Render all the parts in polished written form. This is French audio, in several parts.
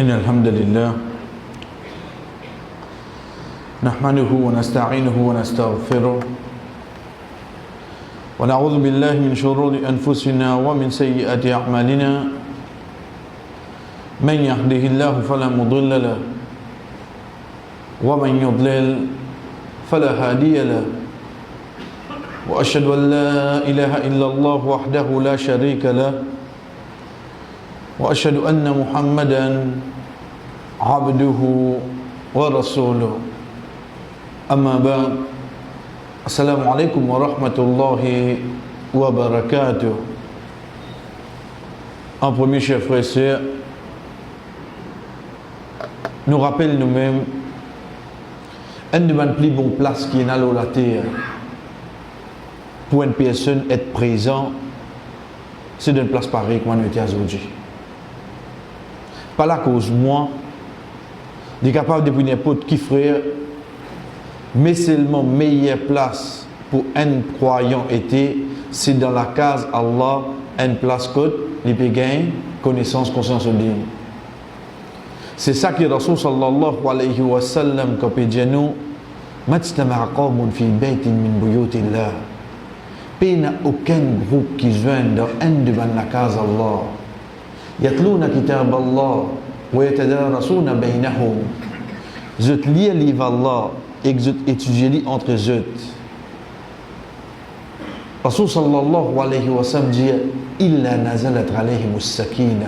إن الحمد لله نحمده ونستعينه ونستغفره ونعوذ بالله من شرور أنفسنا ومن سيئات أعمالنا من يهده الله فلا مضل له ومن يضلل فلا هادي له وأشهد أن لا إله إلا الله وحده لا شريك له وأشهد أن محمدا عبده ورسوله أما بعد السلام عليكم ورحمة الله وبركاته. En premier, chers frères et sœurs, nous rappelle nous-mêmes une de mes plus bonnes places qui est dans la terre pour une personne être présent, c'est d'une place pareille comme on était aujourd'hui. Pas la cause moi, de capable de n'importe qui frère, mais seulement meilleure place pour un croyant était, c'est dans la case Allah, une place côte, les pégains, connaissance, conscience digne. C'est ça que Rasul sallallahu alayhi wa sallam, quand il dit nous, Majtama'a qawmun fi baytin min buyutillah. Il n'y a aucun groupe qui joint dans un de la case Allah. Yatluna kitab Allah wa yatadarasuna baynahum. Je lis le livre Allah et je étudie entre eux. Rasul sallallahu alayhi wa sallam dit illa nazalat alayhim as-sakina.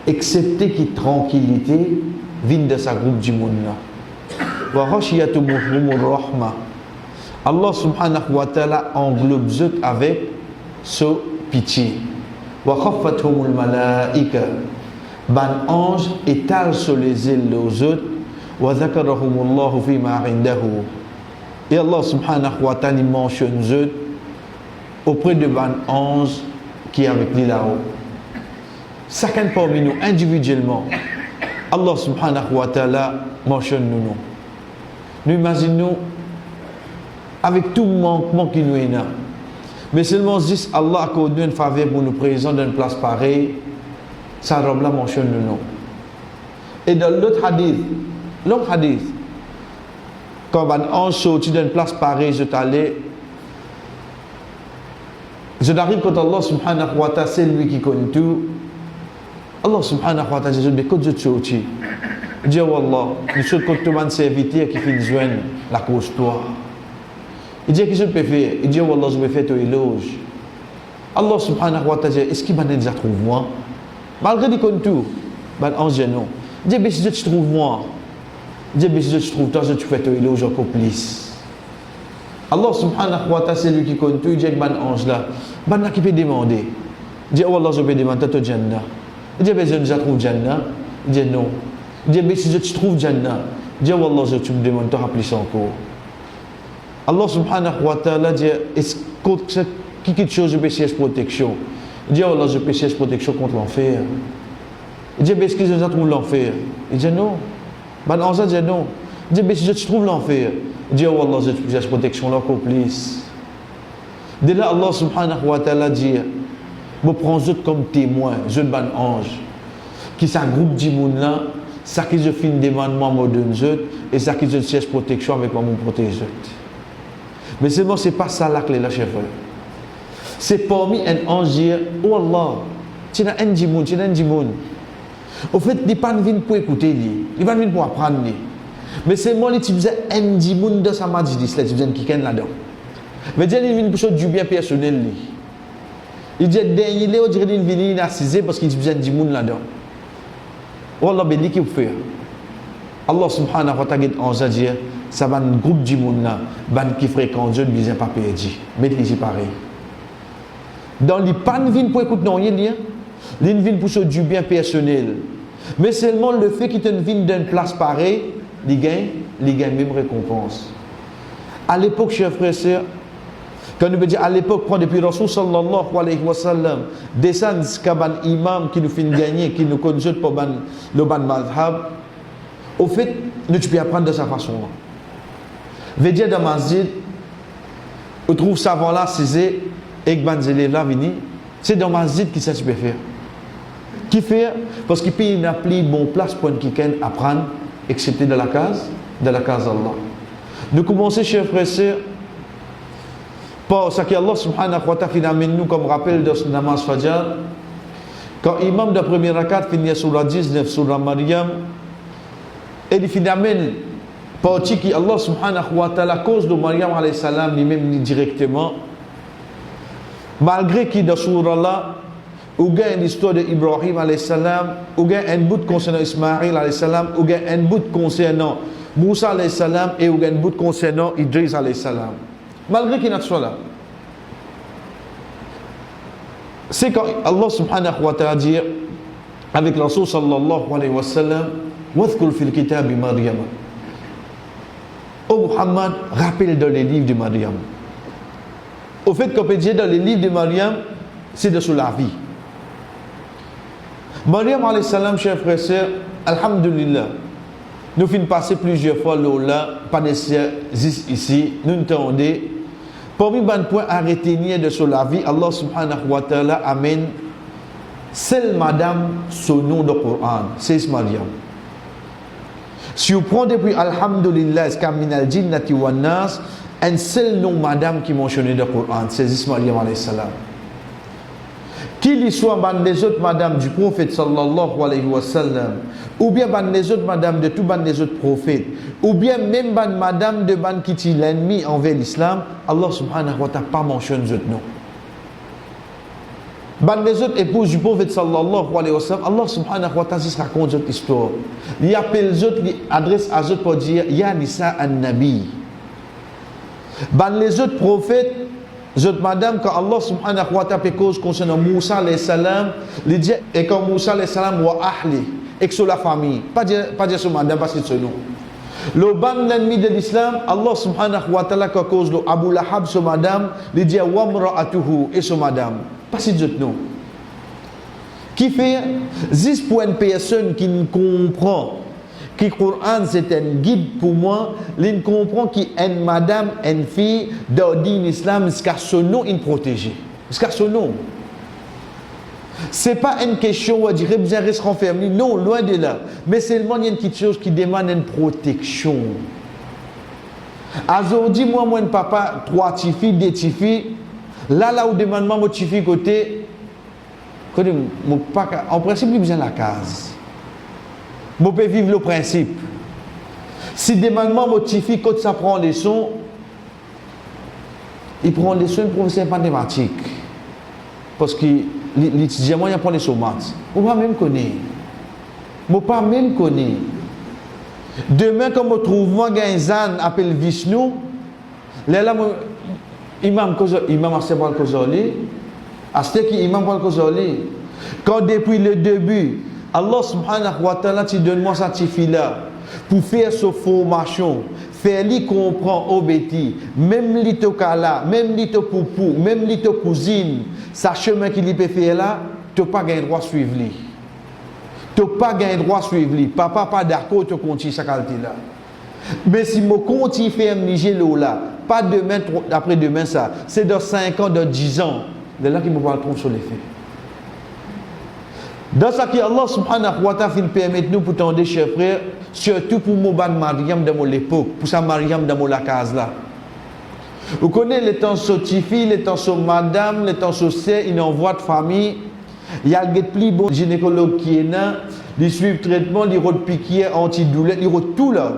Excepté qui tranquillité vient de sa groupe du monde là. Wa ghashiyatuhum ar-rahma. Allah subhanahu wa ta'ala englobe eux avec ce pitié. Wa khaffathum al-malaika. Ban ange étale sur les îles aux autres. Wa dhakarahum Allah fi ma indahu. Et Allah subhanahu wa ta'ala mentionne eux auprès de ban ange qui est avec lui là-haut. Chacun parmi nous individuellement, Allah subhanahu wa ta'ala mentionne nous. Nous imaginons avec tout manquement qui nous est là. Mais seulement juste Allah accorde une faveur pour nous présenter dans une place pareille, ça robe là mentionne nous. Et dans l'autre hadith, quand un ange sortit d'une place pareille, je n'arrive quand Allah subhanahu wa ta'ala, c'est lui qui connaît tout. Allah subhanahu wa ta'ala, je dis, quand je sortis, je dis, Wallah, nous sommes quand tout le monde serviteur qui fait joindre la cause toi. Il dit, qu'est-ce que je peux faire? Il dit, Wallah, je vais faire ton éloge. Allah subhanahu wa ta'ala, est-ce qu'il m'a déjà trouvé moi? Malgré qu'il connaît tout, ben ange non. Il dit, mais si je te trouve moi, il dit, mais si je te trouve toi, je te fais ton éloge encore plus. Allah subhanahu wa ta'ala, c'est lui qui connaît tout. Il dit, ben ange là, ben là qui peut demander. Il dit, Wallah, je vais demander toi Jannah. Il dit, mais je déjà trouve Jannah. Il dit, non. Il dit, mais si je te trouve Jannah, il dit, Wallah, je te demande toi plus encore. Allah subhanahu wa ta'ala dit, est-ce que quelque chose je peux chercher protection? Il dit, Allah, je peux chercher protection contre l'enfer. Il dit, mais est-ce que je trouve l'enfer? Il dit, non. Ben, ange dit, non. Il dit, mais si je trouve l'enfer, il dit, oh Allah, je peux chercher protection là encore plus. Dès là, Allah subhanahu wa ta'ala dit, je prends eux comme témoin, je ban ange, qui c'est un groupe de monde là, ça qui je fais un demandement, moi donne eux, et ça qui je cherche protection avec moi, mon protège eux. Mais seulement, ce n'est pas ça là que les chef. C'est parmi un ange dire, oh Allah, tu as un djimoun, tu as un djimoun. Au fait, il n'est pas venu pour écouter, il va venir pour apprendre. Mais c'est moi qui faisais un djimoun dans sa majlis, tu faisais un kiken là-dedans. Mais il vient pour faire du bien personnel. Il dit, dernier, il dirait qu'il vient narciser parce qu'il faisait un djimoun là-dedans. Oh Allah, il dit qu'il fait. Allah subhanahu wa ta'ala dit, ça va un groupe de monde là, qui fréquente Dieu, ne vient pas perdu. Mettez-les pareil. Dans les pannes, viennent pour écouter non, il y a rien. Ils viennent pour faire du bien personnel. Mais seulement le fait qu'ils viennent d'une place pareille, ils gagnent même récompense. À l'époque, chers frères et sœurs, quand nous veut dire à l'époque, quand depuis Rasul sallallahu alayhi wa sallam, descend un imam qui nous fait gagner, qui nous conduit pour le ban madhab, au fait, nous tu peux apprendre de sa façon. Veut dire dans masjid, on trouve savant là, c'est et que les élèves là viennent, c'est dans masjid qui ça tu peux faire. Qui fait? Parce qu'il paye une appli bon place pour qu'il apprendre, excepté de la case d'Allah. Nous commençons, chers frères et sœurs, par ce qu'Allah subhanahu wa ta'ala amène nous comme rappel de ce namaz Fajr. Quand l'imam de la première rakat finit sur la 19, sur la Maryam, et il finit amène par qui Allah subhanahu wa ta'ala cause de Maryam alayhi salam, lui-même directement, malgré qu'il dans surah là, ou bien l'histoire d'Ibrahim alayhi salam, ou bien un bout concernant Ismaïl alayhi salam, ou bien un bout concernant Moussa alayhi salam, et ou bien un bout concernant Idris alayhi salam. Malgré qu'il n'a soit là. C'est quand Allah subhanahu wa ta'ala dit avec le Rasul sallallahu alayhi wa sallam, وَذْكُرْ فِي الْكِتَابِ مَرْيَمَ. Oh Muhammad, rappelle dans les livres de Maryam. Au fait qu'on peut dire dans les livres de Maryam, c'est de sur la vie. Maryam alayhi salam, chers frères et sœurs, alhamdulillah, nous finissons passer plusieurs fois là, pas nécessaire ici, nous entendons. Parmi les points à retenir de sur la vie, Allah subhanahu wa ta'ala amène celle madame son nom de Coran, c'est Maryam. Si vous prenez depuis alhamdulillah, escaminal jinnati wa nas, un seul nom madame qui mentionné dans le Coran, c'est Maryam alayhi salam. Qui l'histoire des autres madame du prophète sallallahu alayhi wa sallam, ou bien des autres madame de tous les autres prophètes, ou bien même madame de ban qui est l'ennemi envers l'islam, Allah subhanahu wa ta'ala pas mentionné les autres noms. Les autres épouses du prophète sallallahu alayhi wa sallam, Allah subhanahu wa ta'ala raconte cette histoire. Il appelle les autres, il adresse à eux pour dire Ya Nisa an-Nabi. Les autres prophètes, les autres madame, quand Allah subhanahu wa ta'ala cause concernant Moussa alayhi salam, il dit et quand Moussa alayhi salam wa ahli, et que sur la famille, pas dire sur madame parce que c'est ce nom. Le ban l'ennemi de l'islam, Allah subhanahu wa ta'ala quand cause le Abu Lahab sur madame, il dit wa mra'atuhu et sur madame. Pas si d'autres noms. Qui fait, juste pour une personne qui ne comprend que le Coran c'est un guide pour moi, il comprend qu'il y a une madame, une fille, dans l'islam, jusqu'à son nom, il protégé. Jusqu'à son nom. Ce n'est pas une question où on dirait bien rester renfermé. Non, loin de là. Mais seulement il y a une petite chose qui demande une protection. Aujourd'hui, moi, un papa, 3 petits filles, 2 petits filles. Là où demande mon petit fille côté, en principe, il besoin de la case. Je peux vivre le principe. Si demande mon petit fille quand ça prend des sons, il prend des sons, professeur mathématique. Parce que l'étudiant, il prend des sons maths. Je ne pas même connaître. Je ne pas même connaître. Demain, quand je trouve un zan appelle Vishnu, là, Imam Asebal Kozoli, Imam Kozoli, quand depuis le début, Allah subhanahu wa ta'ala te donne-moi cette fille-là pour faire sa formation, faire lui comprendre au bêtis, même lui te kala, même lui te poupou, même lui te cousine, sa chemin qu'il peut faire là, tu n'as pas gagné droit de suivre lui. Tu n'as pas gagné droit de suivre lui. Papa pas d'accord, tu continues sa qualité là. Mais si je continue à faire un là, pas demain, après-demain ça, c'est dans 5 ans, dans 10 ans, de là qu'il me parle trop sur les faits. Dans ce qui Allah subhanahu wa ta'ala permet nous pour tendre, chers frères, surtout pour Mouban Maryam dans l'époque, pour sa Maryam dans la case là. Vous connaissez les temps sur Tifi, les temps sur madame, les temps sur sœur, il envoie de famille. Il y a des plus bons gynécologues qui est là, ils suivent traitement, ils ont piqué antidouleur, ils ont tout là.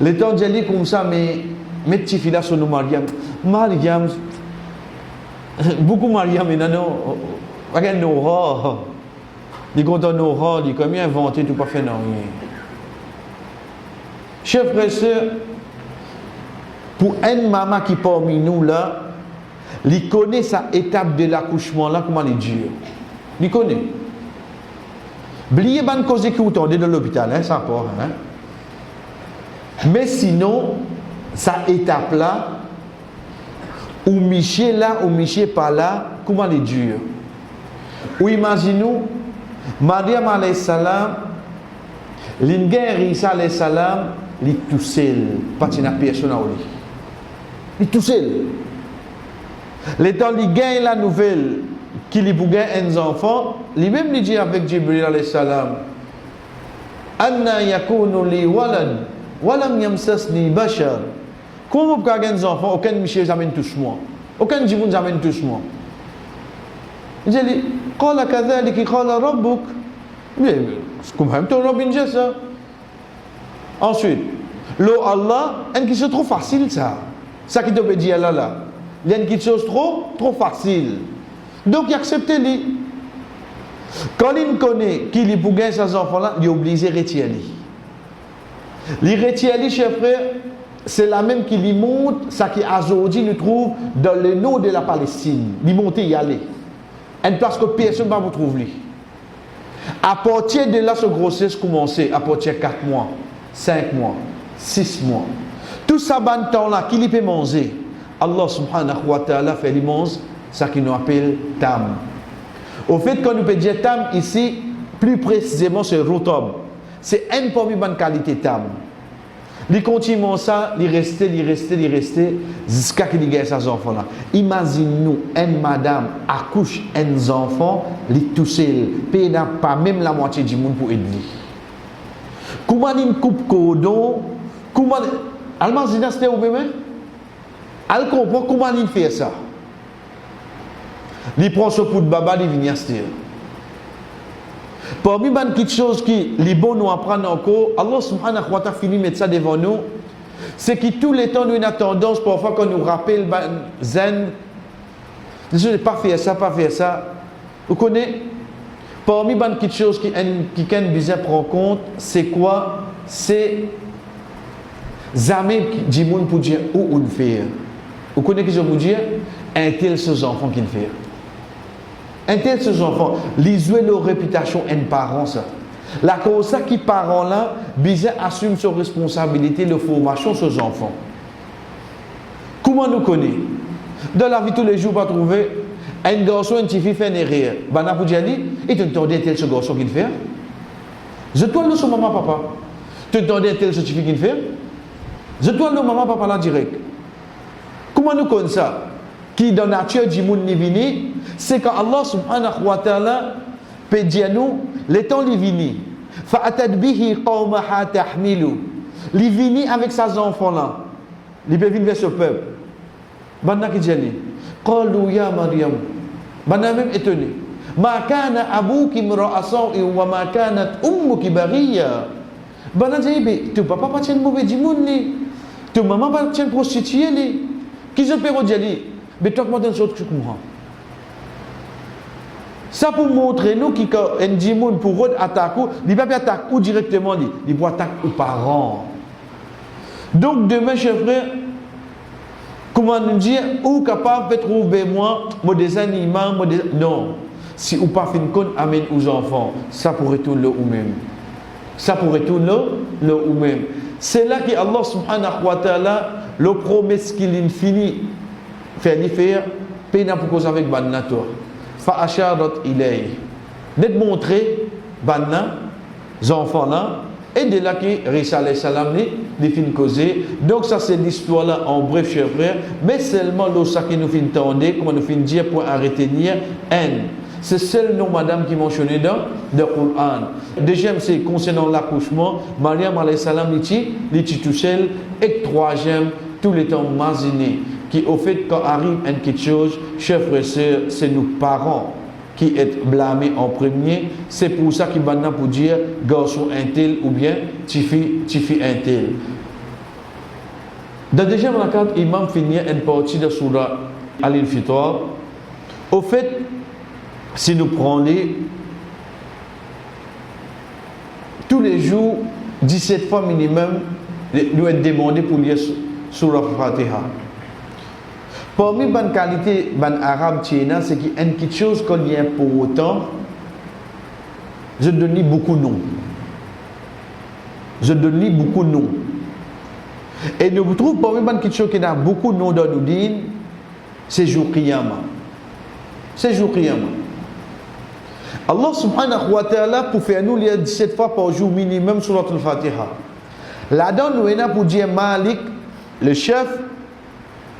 Les temps j'ai dit comme ça, mais mes petits filles là sont nos Maryam. Maryam, beaucoup Maryam, mais non, regarde Nora. Ils comptent Nora, ils ont comme inventé, tout pas fait non rien. Chers frères et sœurs, pour une maman qui est parmi nous là, il connaît sa étape de l'accouchement là, comment il est dur. Il connaît. Oubliez pas de cause que vous attendez dans l'hôpital, hein, ça part. Hein. Mais sinon, sa étape là, ou Michel là, ou Michel pas là, comment il est dur. Ou imaginez-nous, Maryam alayhi salam, l'ingénieur Isa alayhi salam, il est tout seul, pas de personne à lui. Il est tout seul. Le temps il gagne la nouvelle qui lui bougain un enfant, lui-même lui dit avec Jibril alayhi salam, Anna yakunu li walad, walam yamsasni bashar. Comment vous pouvez avoir un enfant, aucun monsieur jamais touche moi, aucun djibun jamais touche moi. Il dit, qala kadhalika qala rabbuk. Mais, comme même ton Robin ça. Ensuite, l'eau Allah, une chose trop facile ça. Ça qui te peut dire là. Il y a une chose trop facile. Donc il accepte lui. Quand il connaît qu'il est pour gagner ses enfants-là, il est obligé de retirer. Il retire, chers frères, c'est la même qui lui montre, ça qui aujourd'hui nous trouve dans le nord de la Palestine. Il monte y aller. Une place que personne ne va vous trouver. À partir de là, ce grossesse commençait, à partir de 4 mois, 5 mois, 6 mois. Tout ça, ban temps-là, qui peut manger, Allah subhanahu wa ta'ala fait lui manger, ça qu'il nous appelle tam. Au fait, quand nous peut dire tam ici, plus précisément, c'est rotob. C'est une parmi bonne qualité tam. Il continue ça, il restait, jusqu'à qu'il gagne ses enfants-là. Imagine-nous, une madame accouche un enfant, il touche, il n'a pas même la moitié du monde pour aider. Comment il coupe cordon, comment. Allemand, c'était où même? Elle comprend comment il fait ça. Il prend ce coup de baba, il vient se dire. Parmi les petites choses qui les bons nous apprennent encore, Allah subhanahu wa ta'ala finit de mettre ça devant nous, c'est que tous les temps nous avons une tendance parfois qu'on nous rappelle zen, je n'ai pas fait ça. Vous connaissez? Parmi les petites choses qui can bien prendre compte, c'est quoi? C'est jamais dit moun pour dire où on fait. Vous connaissez ce que je veux dire? Un tel ces enfants qu'il fait. Un tel ces enfants, ils jouent leur réputation en parents ça. La cause ça qui parents là, bien assume sa responsabilité de formation de ces enfants. Comment nous connaît? Dans la vie tous les jours, pas trouver un garçon, une petite fille fait une erreur. Bana pour dire et tu entendais tel ce garçon qu'il fait? Je dois le son maman papa. Tu entendais tel ce fille qu'il fait? Je dois le maman papa là direct. Comment nous connaissons ça? Qui dans la nature du monde vini, c'est quand Allah subhanahu wa ta'ala peut dire nous, les temps li vini, fa'atad bihi qawmaha tahmilu, li vini avec ses enfants là, li peut venir vers ce peuple. Bana qui dit, qalu ya Maryam, bana même étonné, ma kana abuki imra'asan wa ma kanat ummuki baghiya. Bana dit, tu papa pas tiens mauvais du monde ni, tu maman pas tiens prostituée ni, qui se peut dire mais toi, comment tu as comprends? Ça pour montrer nous qui un dimoun pour attaquer, il ne va pas attaquer directement, il va attaquer aux parents. Donc demain, chers frères, comment nous dire, ou capable de trouver moi, des animaux, non. Si ou pas fin compte, amène aux enfants, ça pourrait tout le ou même. Ça pourrait tout le ou même. C'est là que Allah subhanahu wa ta'ala le promesse qu'il infini. Faire peine pour cause avec banna toi fa asharat ilay d'être montré banna enfants là et de là que Risa alayhi salam ni fin causer. Donc ça c'est l'histoire là en bref chers frères, mais seulement l'eau ça qui nous fin tendre comment nous fin dire pour arrêter nier haine. C'est seul nom madame qui mentionné dans le Coran. Deuxième c'est concernant l'accouchement, Maryam alayhi salam li tout seul, et troisième tous les temps maziné qui au fait quand arrive une quelque chose, chers frères et sœurs, c'est nous parents qui est blâmés en premier. C'est pour ça qu'il va pour dire garçon un tel ou bien tifi un tel. Dans la deuxième rakat, imam finit une partie de Surah Al-Fitr. Au fait, si nous prenons tous les jours, 17 fois minimum, nous être demandé pour lire Surah Fatiha. Parmi les bonnes qualités ban arabe tchèna, c'est qu'il y a une petite chose qu'on y a pour autant, je donne beaucoup de noms. Et nous trouvons parmi les bonnes petites choses qui a beaucoup de noms dans nous dire, c'est jour Qiyamah. Allah subhanahu wa ta'ala pour faire nous lire 17 fois par jour minimum sur notre Fatiha. Là-dedans, nous avons pour dire Malik, le chef,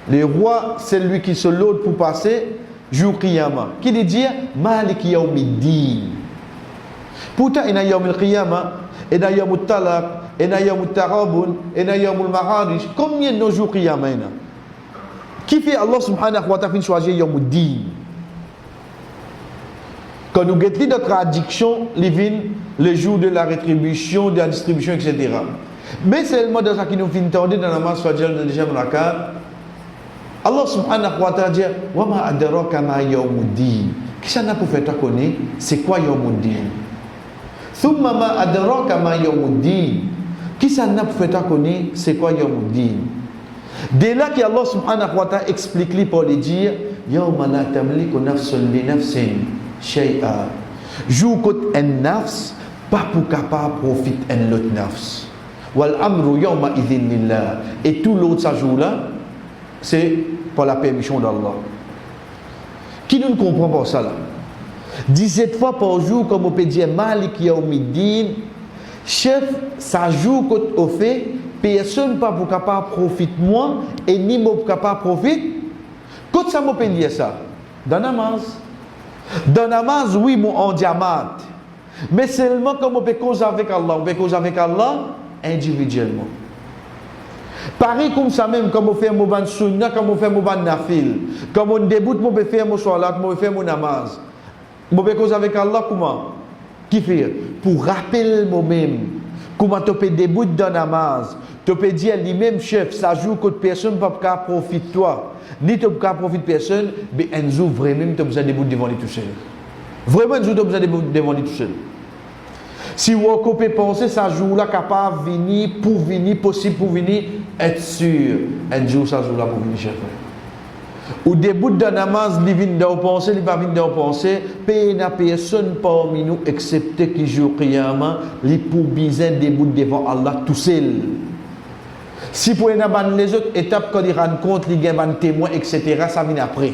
le roi, c'est lui qui se l'autre pour passer. jour Qiyamah. Qui dit Malik Yawmiddin. Pourtant, il y a Yawm al-Qiyamah, il y a Yawm al-Talaq, il y a Yawm al-Tarabun, il y a Yawm al-Ma'arij. Combien de jours Qiyamah? Qui fait Allah subhanahu wa ta'ala choisir Yawm al-Din? Quand nous guettons notre addiction, le jour de la rétribution, de la distribution, etc. Mais seulement dans ce qui nous fait entendre dans la masse Fajr de deuxième rakat, Allah subhanahu wa ta'ala dit wa ma adraka ma yawmuddin. Qu'est-ce qu'on a pour faire connaître c'est quoi yawmuddin? Thumma ma adraka ma yawmuddin. Qu'est-ce qu'on a pour faire connaître c'est quoi yawmuddin? Dès là que Allah subhanahu wa ta'ala explique pour lui dire yawma la tamliku nafsun li nafsin shay'a. Jour que un nafs pas pour capable profiter un autre nafs. Wal amru yawma idhin lillah. Et tout l'autre ça jour là c'est par la permission d'Allah. Qui ne comprend pas ça là? 17 fois par jour, comme on peut dire Malik Yawmiddin, chef, ça joue quand on fait, personne pas pour capable profiter moi et ni moi pour capable profiter. Quand ça on peut dire ça? Dans namaz. Dans namaz, oui, mon en diamant. Mais seulement comme on peut causer avec Allah, on peut causer avec Allah individuellement. Pareil comme ça même, comme on fait mon ban sunna, comme on fait mon ban nafil, comme on débute, on peut faire mon salat, on peut faire mon namaz. On peut causer avec Allah comment? Qui fait? Pour rappeler moi-même, comment tu peux débuter dans namaz, tu peux dire lui-même chef, ça joue que personne ne peut pas profiter de toi, ni tu ne peux pas profiter de personne, mais un jour vraiment tu as besoin de débuter devant lui tout seul. Vraiment un jour tu as besoin de débuter devant lui tout seul. Si vous pouvez penser ça jour-là capable de venir, pour venir, possible pour venir, être sûr, un jour ça jour-là pour venir, chef. Au début de la namaz, il vient de penser, il va venir de penser, il n'y a personne parmi nous, excepté qui joue Qiyamah, il pour bien début devant Allah tout seul. Si pour les autres étapes, quand il rend compte, il y a un témoin, etc., ça vient après.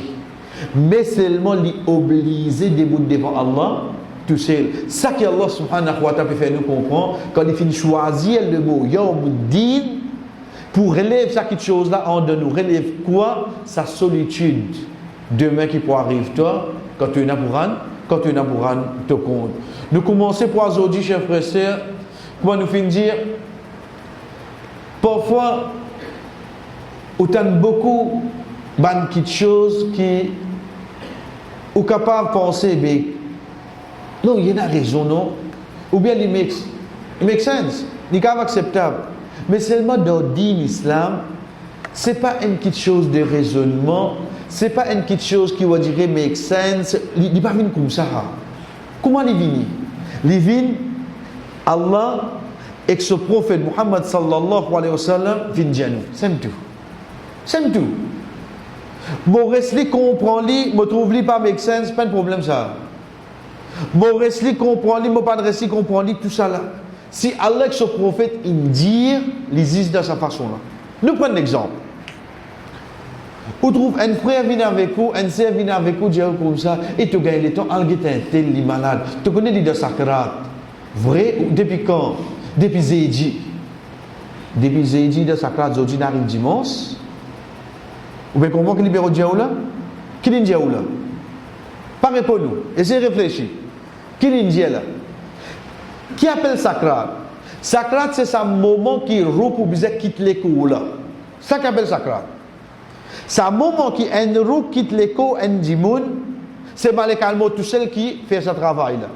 Mais seulement, il est obligé début devant Allah tout seul. Ça que Allah subhanahu wa ta'ala peut faire nous comprendre quand il finit choisir le mot Yawmuddin pour relever ça quelque chose là en de nous relève quoi? Sa solitude demain qui peut arriver toi quand tu es là pour rendre te compte. Nous commençons pour aujourd'hui chers frères et sœurs, comment nous finir dire parfois autant beaucoup de choses qui ou capable de penser mais non, il y a une raison, non? Ou bien il make sense, il est acceptable. Mais seulement dans le din islam, ce n'est pas une petite chose de raisonnement, ce n'est pas une petite chose qui va dire make sense, il n'est pas venu comme ça. Comment il vient? Il vient, Allah et ce prophète Muhammad sallallahu alayhi wa sallam viennent dire nous. C'est tout. C'est tout. Mon reste comprend, me trouve pas make sense, pas de problème ça. Mon récit comprend, mon pas de récit comprend, tout ça là. Si Allah et ce prophète il dit, les disent de sa façon là. Nous prenons l'exemple. Vous trouvez un frère vient avec vous, un sœur vient avec vous, dire comme ça, et tu gagnes le temps, il est tel, il est malade. Tu connais les sakrat. Vrai? Depuis quand? Depuis Zédi. Depuis Zédi de sakrat, Zodi n'arrive dimanche. Vous pouvez comprendre que libéro Djaoula? Qui est Djaoula? Pas répondre-nous. Essayez de réfléchir. Qui est là? Qui appelle sakrat? Sakrat, c'est ce moment qui roule pour quitte l'écho là. Ça qu'appelle sakrat. C'est un moment qui un roue quitte l'écho, un dimoun, c'est Malek Al-Maut tout seul qui fait ce travail là.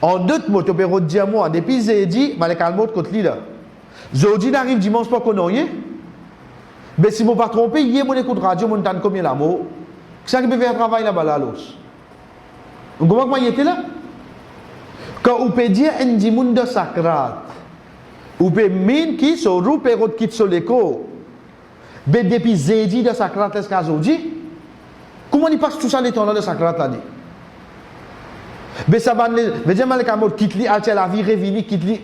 En d'autres mots, tu peux dire moi, depuis Zédi, Malek Al-Maut côté lui là. Zodi n'arrive dimanche pas qu'on y est. Mais si je ne me trompe pas, il y a mon écoute radio, mon temps combien l'amour. C'est ça qui peut faire un travail là-bas là. Vous comprenez comment il était là? Quand on peut dire un dimoun de sakrat, on peut mine qui se roule pour quitter sur l'écho. Mais depuis Zédi de sakrat, est-ce qu'il dit? Comment il passe tout ça le temps de sakrat là? Mais ça va dire Malek Al-Maut quitte lui, alter la vie, revenir, quitte lui.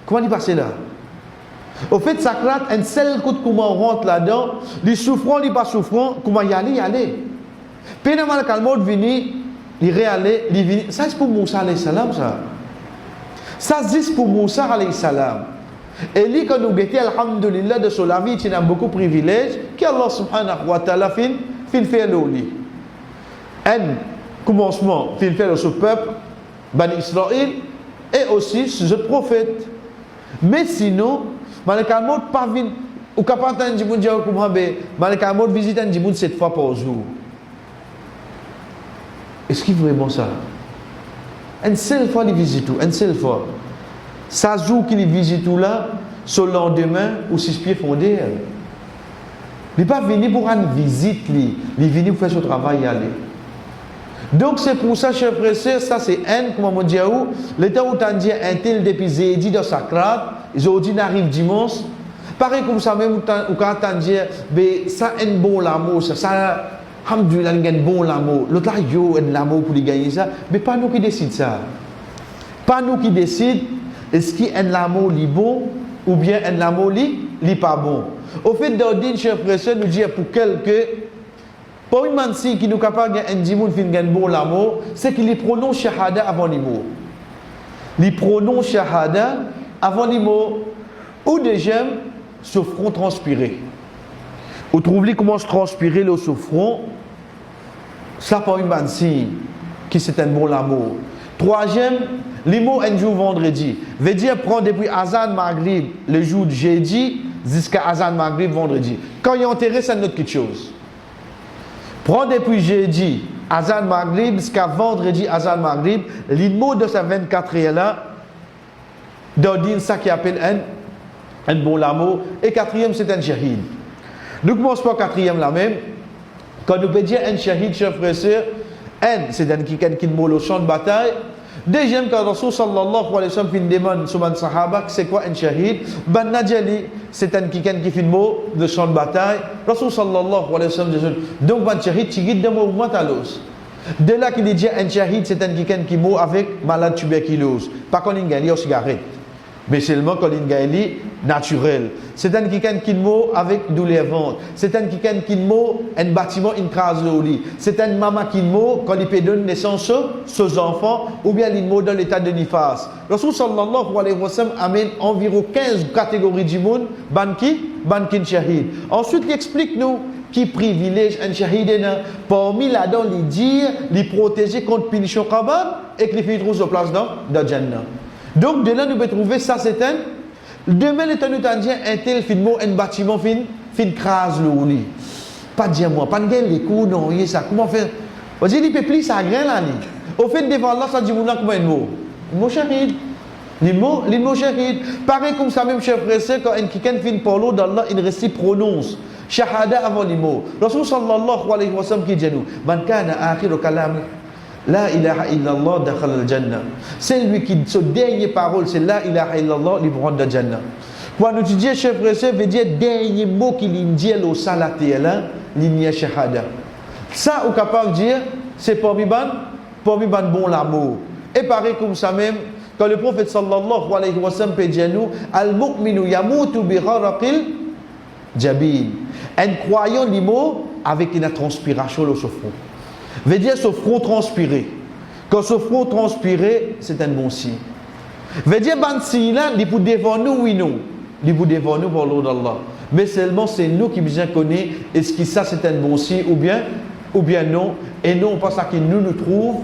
Comment il passe là? Au fait, sakrat, un seul coup de comment on rentre là-dedans, les souffrants, les pas souffrants, comment y aller? Puis Malek Al-Maut vient, il réalise, il vient. Ça c'est pour Moussa alayhi salam ça. Ça c'est pour Moussa alayhi salam. Et lui, quand nous guettons, alhamdulillah, de son vie, il a beaucoup de privilèges, qu'Allah subhanahu wa ta'ala fait le lit. un commencement qu'il fait de ce peuple, Bani Israël, et aussi ce prophète. Mais sinon, Malika Maud pas venu, ou capable de dire que Malika Maud visite un djibouti 7 fois par jour. Est-ce qu'il est vraiment ça? Une seule fois, il visite tout, une seule fois. Ça joue qu'il visite tout là, ce lendemain, ou 6 pieds fondés. Il n'est pas venu pour une visite, il est venu pour faire son travail et aller. Donc c'est pour ça, chers frères et sœurs, ça c'est un, comment on dit, l'état où tu dit un tel depuis jeudi dans sa crade, jeudi n'arrive dimanche, pareil comme ça même, ou quand tu dis, ça un bon l'amour, ça, alhamdoulilah, il y a un bon l'amour, l'autre là, il y a un l'amour pour gagner ça, mais pas nous qui décident ça. Pas nous qui décident, est-ce qu'il y a un l'amour li bon, ou bien un l'amour li pas bon. Au fait d'ordine, chers frères et sœurs, nous dire pour quelques, pour une mansi qui nous capable de un dimoun fin gagne bon l'amour, c'est qu'il les prononce shahada avant les mots. Les prononce shahada avant les mots. Ou déjà, ce front transpiré. Ou trouve-les comment se transpirer le front. Ça pour une mansi qui c'est un bon l'amour. Troisième, les mots un jour vendredi. Veut dire prendre depuis Azan Maghrib le jour de jeudi jusqu'à Azan Maghrib vendredi. Quand il est enterré, c'est une autre chose. Prends depuis jeudi, Azan Maghrib, jusqu'à vendredi, Azan Maghrib, les mots de ces 24 heures-là, d'ordine ça qui appelle un bon l'amour. Et quatrième, c'est un shahid. Nous commençons par quatrième là même. Quand nous peut dire un shahid, chers frères et sœurs, c'est un qui mot le champ de bataille. Deuxième, quand Rasul sallallahu alayhi wa sallam fin demande sur un sahaba, c'est quoi un shahid? Ben Nadjali, c'est un qui fait le mot de champ de bataille. Rasul sallallahu alayhi wa sallam dit, donc ben shahid, tu guides de mouvement à l'os. De là qu'il dit un shahid, c'est un qui mot avec malade tuberculose. Pas qu'on gagne aux cigarettes, mais seulement qu'on gagne naturel. C'est un qui mot avec douleur ventre. C'est un qui mot un bâtiment une case au lit. C'est un maman qui mot quand il peut donner naissance aux enfants ou bien il mot dans l'état de nifas. Rasul sallallahu alayhi wa sallam amène environ 15 catégories du monde bankin shahid. Ensuite il explique nous qui privilège un shahid parmi là-dedans il dit les protéger contre punition kabab et que les filles trouvent sa place dans Jannah. Donc de là nous pouvons trouver ça c'est un. Demain, les tenus tandiens, un tel fin mot, un bâtiment fin crase le lit. Pas dire moi, pas de gain les coups, non, y ça. Comment faire? On dit, il peut plus ça grain là, au fait, devant Allah, ça dit, comment un mot? Un mot shahid. Les mots shahid. Pareil comme ça, même, chef frère, quand un kikan fin parlo d'Allah, il reste prononce. Shahada avant les mots. Rasul sallallahu alayhi wa sallam qui dit nous, man kana akhiru kalam. La ilaha illallah dakhal al-jannah. C'est lui qui, sa dernière parole, c'est la ilaha illallah, il rentre dans le jannah. Quand nous disons, chef frère, veut dire dernier mot qu'il dit au salat et là, l'igna shahada. Ça, on est capable de dire, c'est pour mi ban bon l'amour. Et pareil comme ça même, quand le prophète sallallahu alayhi wa sallam peut dire nous, al-mu'minu yamutu bi gharaqil jabin. Un croyant dit mot avec une transpiration au front. Veut dire ce front transpiré. Quand ce front transpiré, c'est un bon signe. Veut dire ban signe là, il peut devant nous oui non. Il peut devant nous pour l'ordre d'Allah. Mais seulement c'est nous qui bien connaissons est-ce que ça c'est un bon signe ou bien non. Et non pas ça qui nous trouve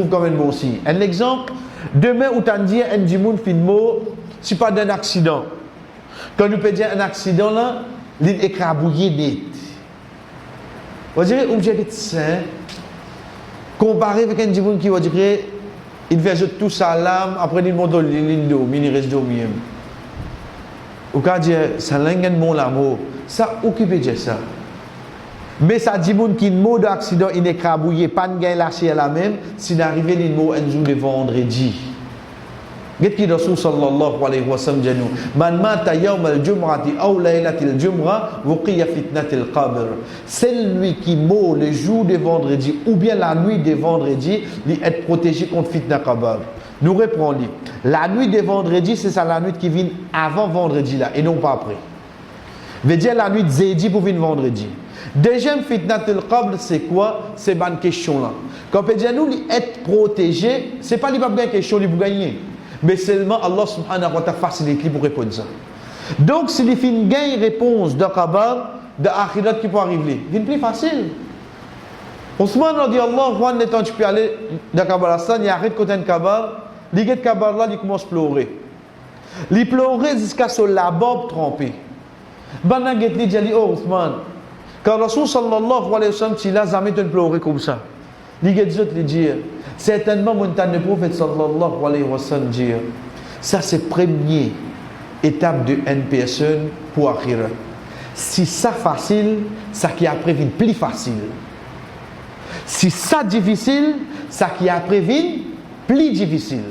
comme un bon signe. Un exemple, demain où tu dis un djimoun fin mot, c'est pas d'un accident. Quand nous peut dire un accident là, il est écrabouillé net. On dirait objet saint. Comparé avec un djimoun qui va dire il fait tout salam après il monte l'indo il reste dormir ou quand dire ça l'engage mon l'amour ça occupe de ça mais ça djimoun qui mot d'accident il est crabouillé pas de gain lâché à la même s'il arrivé l'indo un jour de vendredi qu'est-ce que Rasul sallallahu alayhi wa sallam dit nous man mata yawm al-jum'ati aw laylat al-jum'a wuqiya fitnat al-qabr c'est lui qui meurt le jour de vendredi ou bien la nuit de vendredi il est protégé contre fitna qabr. Nous reprenons la nuit de vendredi c'est ça la nuit qui vient avant vendredi là et non pas après. Veut dire la nuit de jeudi pour venir vendredi. Deuxième fitnat al-qabr c'est quoi? C'est bonne question là. Quand on peut dire nous être protégé, c'est pas pas bien question de gagner. Mais seulement Allah subhanahu wa ta'ala facilite pour répondre ça. Donc, si les filles gagnent réponse de Kabar, de Akhirat qui peut arriver, c'est plus facile. Ousmane radiallahu anhu, quand tu peux aller dans Kabalastan, il arrête côté de Kabar, il get Kabar là, il commence à pleurer. Il pleurait jusqu'à ce la barbe trempée. Bana get li dit oh Ousmane, quand Rasul sallallahu alayhi wa sallam il a jamais pleuré comme ça. Il get d'autres lui dire certainement mon temps de prophète sallallahu alayhi wa sallam dire ça c'est première étape de une personne pour akhirat. Si ça facile, ça qui après vient plus facile. Si ça difficile, ça qui après vient plus difficile.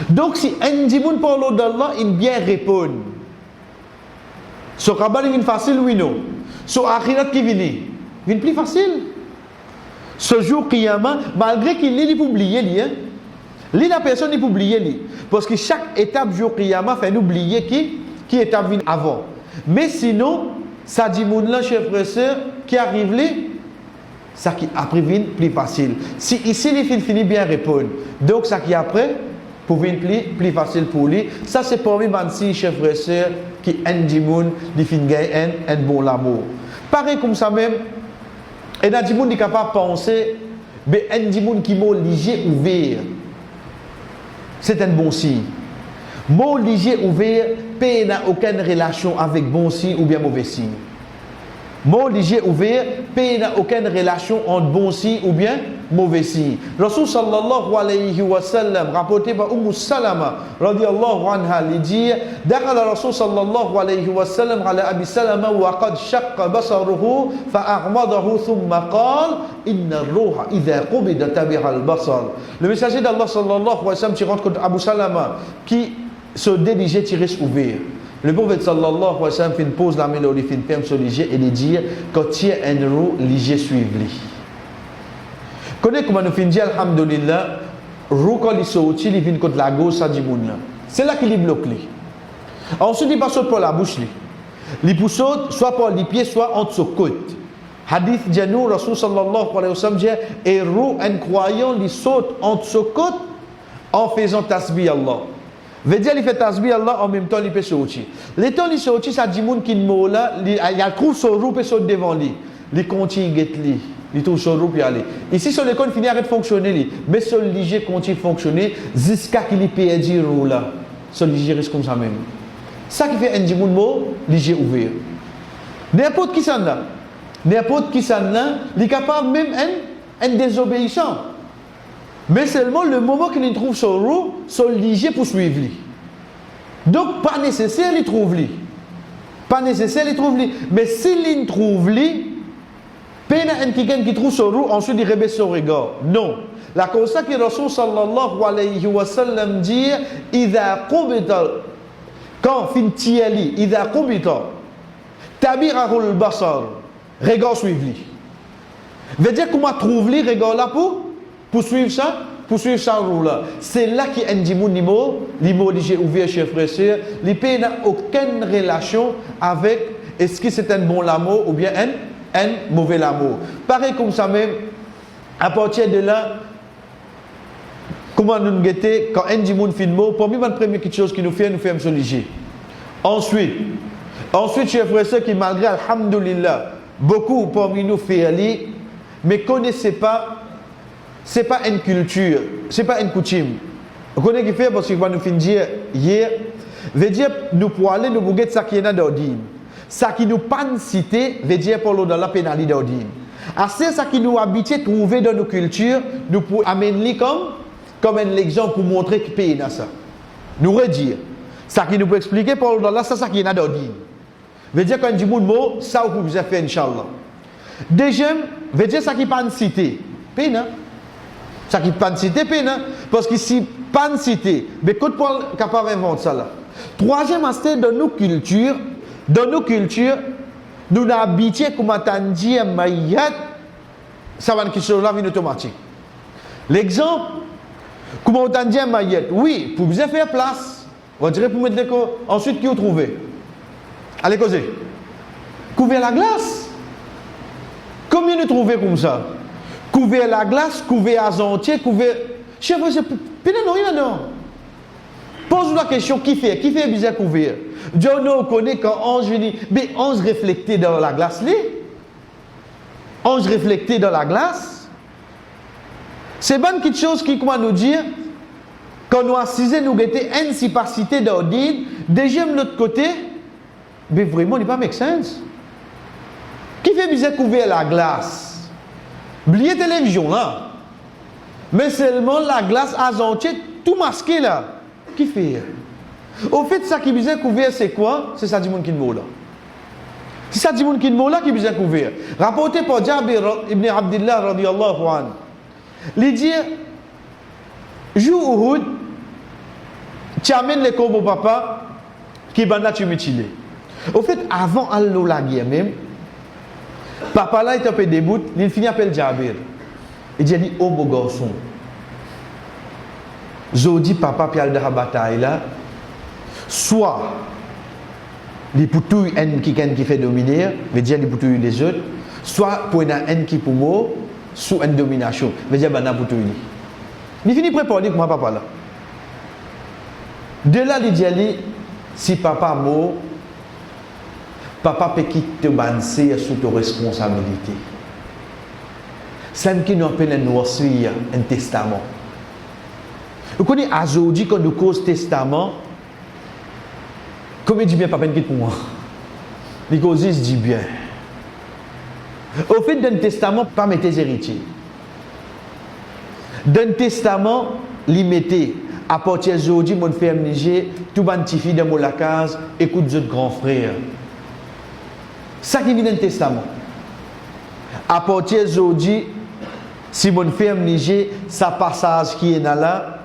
Donc si un dimoun parle d'Allah, il bien répond. So kabal vient facile oui non. So akhirat qui vient plus facile. Ce jour qiyamah, malgré qu'il est oublié lui, la personne n'est pas oublié lui, parce que chaque étape jour qiyamah fait oublier qui étape vient avant. Mais sinon, ça dit moun là chef frère qui arrive là, ça qui après vient plus facile. Si ici les filles finit bien répondre, donc ça qui après pour venir plus facile pour lui. Ça c'est pour lui si chef frère qui un dimoun qui fin gagne un bon l'amour. Pareil comme ça même, et un dimoun qui capable de penser, mais un dimoun qui m'a léger ouvert, c'est un bon signe. Mot léger ouvert, paix n'a aucune relation avec bon signe ou bien mauvais signe. Mot léger ouvert, paix n'a aucune relation entre bon signe ou bien mauvais signe. Rasul sallallahu alayhi wa sallam, rapporté par Salama, radiyallahu anha, lui dit دخل الرسول صلى الله عليه وسلم على أبي سلمة وقد شق بصره فأغمضه ثم قال إن الروح إذا قبض تبع البصر. Le messager d'Allah sallallahu alayhi wa sallam qui rentre contre Abu Salama qui se dirigeait tirer ouvert. Le prophète sallallahu alayhi wa sallam fait une pause la mélodie, fait une ferme sur l'IG et lui dit quand tu es un roux, l'IG suive-lui. Connais comment nous finissons dire alhamdulillah, roux quand il sortit, il vient contre la gauche, ça dit moun là. C'est là qu'il bloque lui. Ensuite, il passe par la bouche lui. Il pousse soit par les pieds, soit entre ses côtes. Hadith Janou, Rasul sallallahu alayhi wa sallam dit et roux, un croyant, il saute entre ses côtes en faisant tasbih Allah. Veut dire il fait tasbih Allah en même temps il peut sortir. Les temps il sortit ça dit moun qui mot là, il trouve son roue et saute devant lui. Il continue get lui. Il trouve son roue puis aller. Ici sur l'école finit arrête de fonctionner lui, mais sur le léger continue fonctionner jusqu'à qu'il perde roue là. Sur le léger reste comme ça même. Ça qui fait un dit moun mot léger ouvert. N'importe qui ça là. N'importe qui ça là, il est capable même un désobéissant. Mais seulement le moment qu'il trouve son roue, son léger pour suivre lui. Donc, pas nécessaire, il trouve lui. Pas nécessaire, il trouve lui. Mais s'il trouve lui, peine un quelqu'un qui trouve son roue, ensuite il rebaisse son regard. Non. La cause ça que Rasul sallallahu alayhi wa sallam dit, Idha qubita, quand fin tiali, Idha qubita, tabirahul basar, regard suivre lui. Veut dire comment trouve lui, regard là pour suivre ça roue là. C'est là qu'il y a un dimoun l'imo j'ai ouvert chez frère sœur, l'IP n'a aucune relation avec est-ce que c'est un bon amour ou bien un mauvais amour. Pareil comme ça même, à partir de là, comment nous guetter quand un dimoun fait le mot, pour moi, la première chose qui nous fait un soliger. Ensuite, chez frère sœur qui malgré alhamdulillah, beaucoup parmi nous fait aller, mais connaissez pas. C'est pas une culture, c'est pas une coutume. Vous connaissez qui fait parce qu'il va nous finir hier. Veut dire nous pour aller nous bouger ça qui est dans l'ordine. Ça qui nous pas cité, veut dire pour l'eau dans la pénalité d'ordine. C'est ça qui nous habite trouver dans nos cultures, nous pour amener comme un exemple pour montrer qui paye dans ça. Nous redire. Ça qui nous peut expliquer pour l'eau dans là, ça qui est dans l'ordine. Veut dire quand on dit mot, ça vous pouvez faire inchallah. Deuxième, veut dire ça qui pas cité. Paye non? Ça qui pas cité peine parce que si pas cité mais quand Paul capable inventer ça là. Troisième aspect dans nos cultures nous habitués comme attendu mayat ça va une question là vient automatique. L'exemple comment on attendu mayat oui pour bien faire place on dirait pour mettre l'écho ensuite qui vous trouvez allez causer couvrir la glace combien nous trouvez comme ça couvert la glace, couvert à entier, couvert. Chef, c'est non, il non. Pose-nous la question qui fait bizarre couvert. Dieu nous connaît quand ange vient, mais ange reflété dans la glace là. ange réflecté dans la glace. C'est bonne quelque chose qui comment nous dire quand nous assisons nous guetter incapacité d'ordine, déjà de l'autre côté, mais vraiment, il n'est pas make sense. Qui fait bien couvrir la glace? Oubliez télévision là. Mais seulement la glace azantier, tout masqué là. Qui fait? Au fait, ça qui bien couvert, c'est quoi? C'est ça du monde qui ne là. C'est ça du monde qui ne là qui bien couvert. Rapporté par Jabir ibn Abdullah radiyallahu anhu. Il dit, jour Uhud, tu amènes les corps au papa, qui banda tu mutilé. Au fait, avant aller la guerre même, papa là, il est un peu debout, il finit à appeler Jabir. Il dit, oh beau garçon, je dis papa, puis il y a la bataille là, soit les poutouilles qui fait dominer, veut dire les poutouilles les autres, soit pour un qui pour moi, sous une domination, veut dire bana poutouille. Il finit préparer pour moi papa là. De là, il dit, si papa mort, papa peut quitter banser sous ta responsabilité. C'est qui nous appelle un testament. Vous connaissez aujourd'hui quand nous cause testament, comment il dit bien papa quitte pour moi? Il dit bien. Au fait d'un testament, pas mettre tes héritiers. D'un testament, limité. À partir d'aujourd'hui, mon frère Niger, tout le monde dans la case, écoute votre grand frère. Ça qui vient d'un testament. À partir d'aujourd'hui, si mon frère Niger, sa passage qui est là,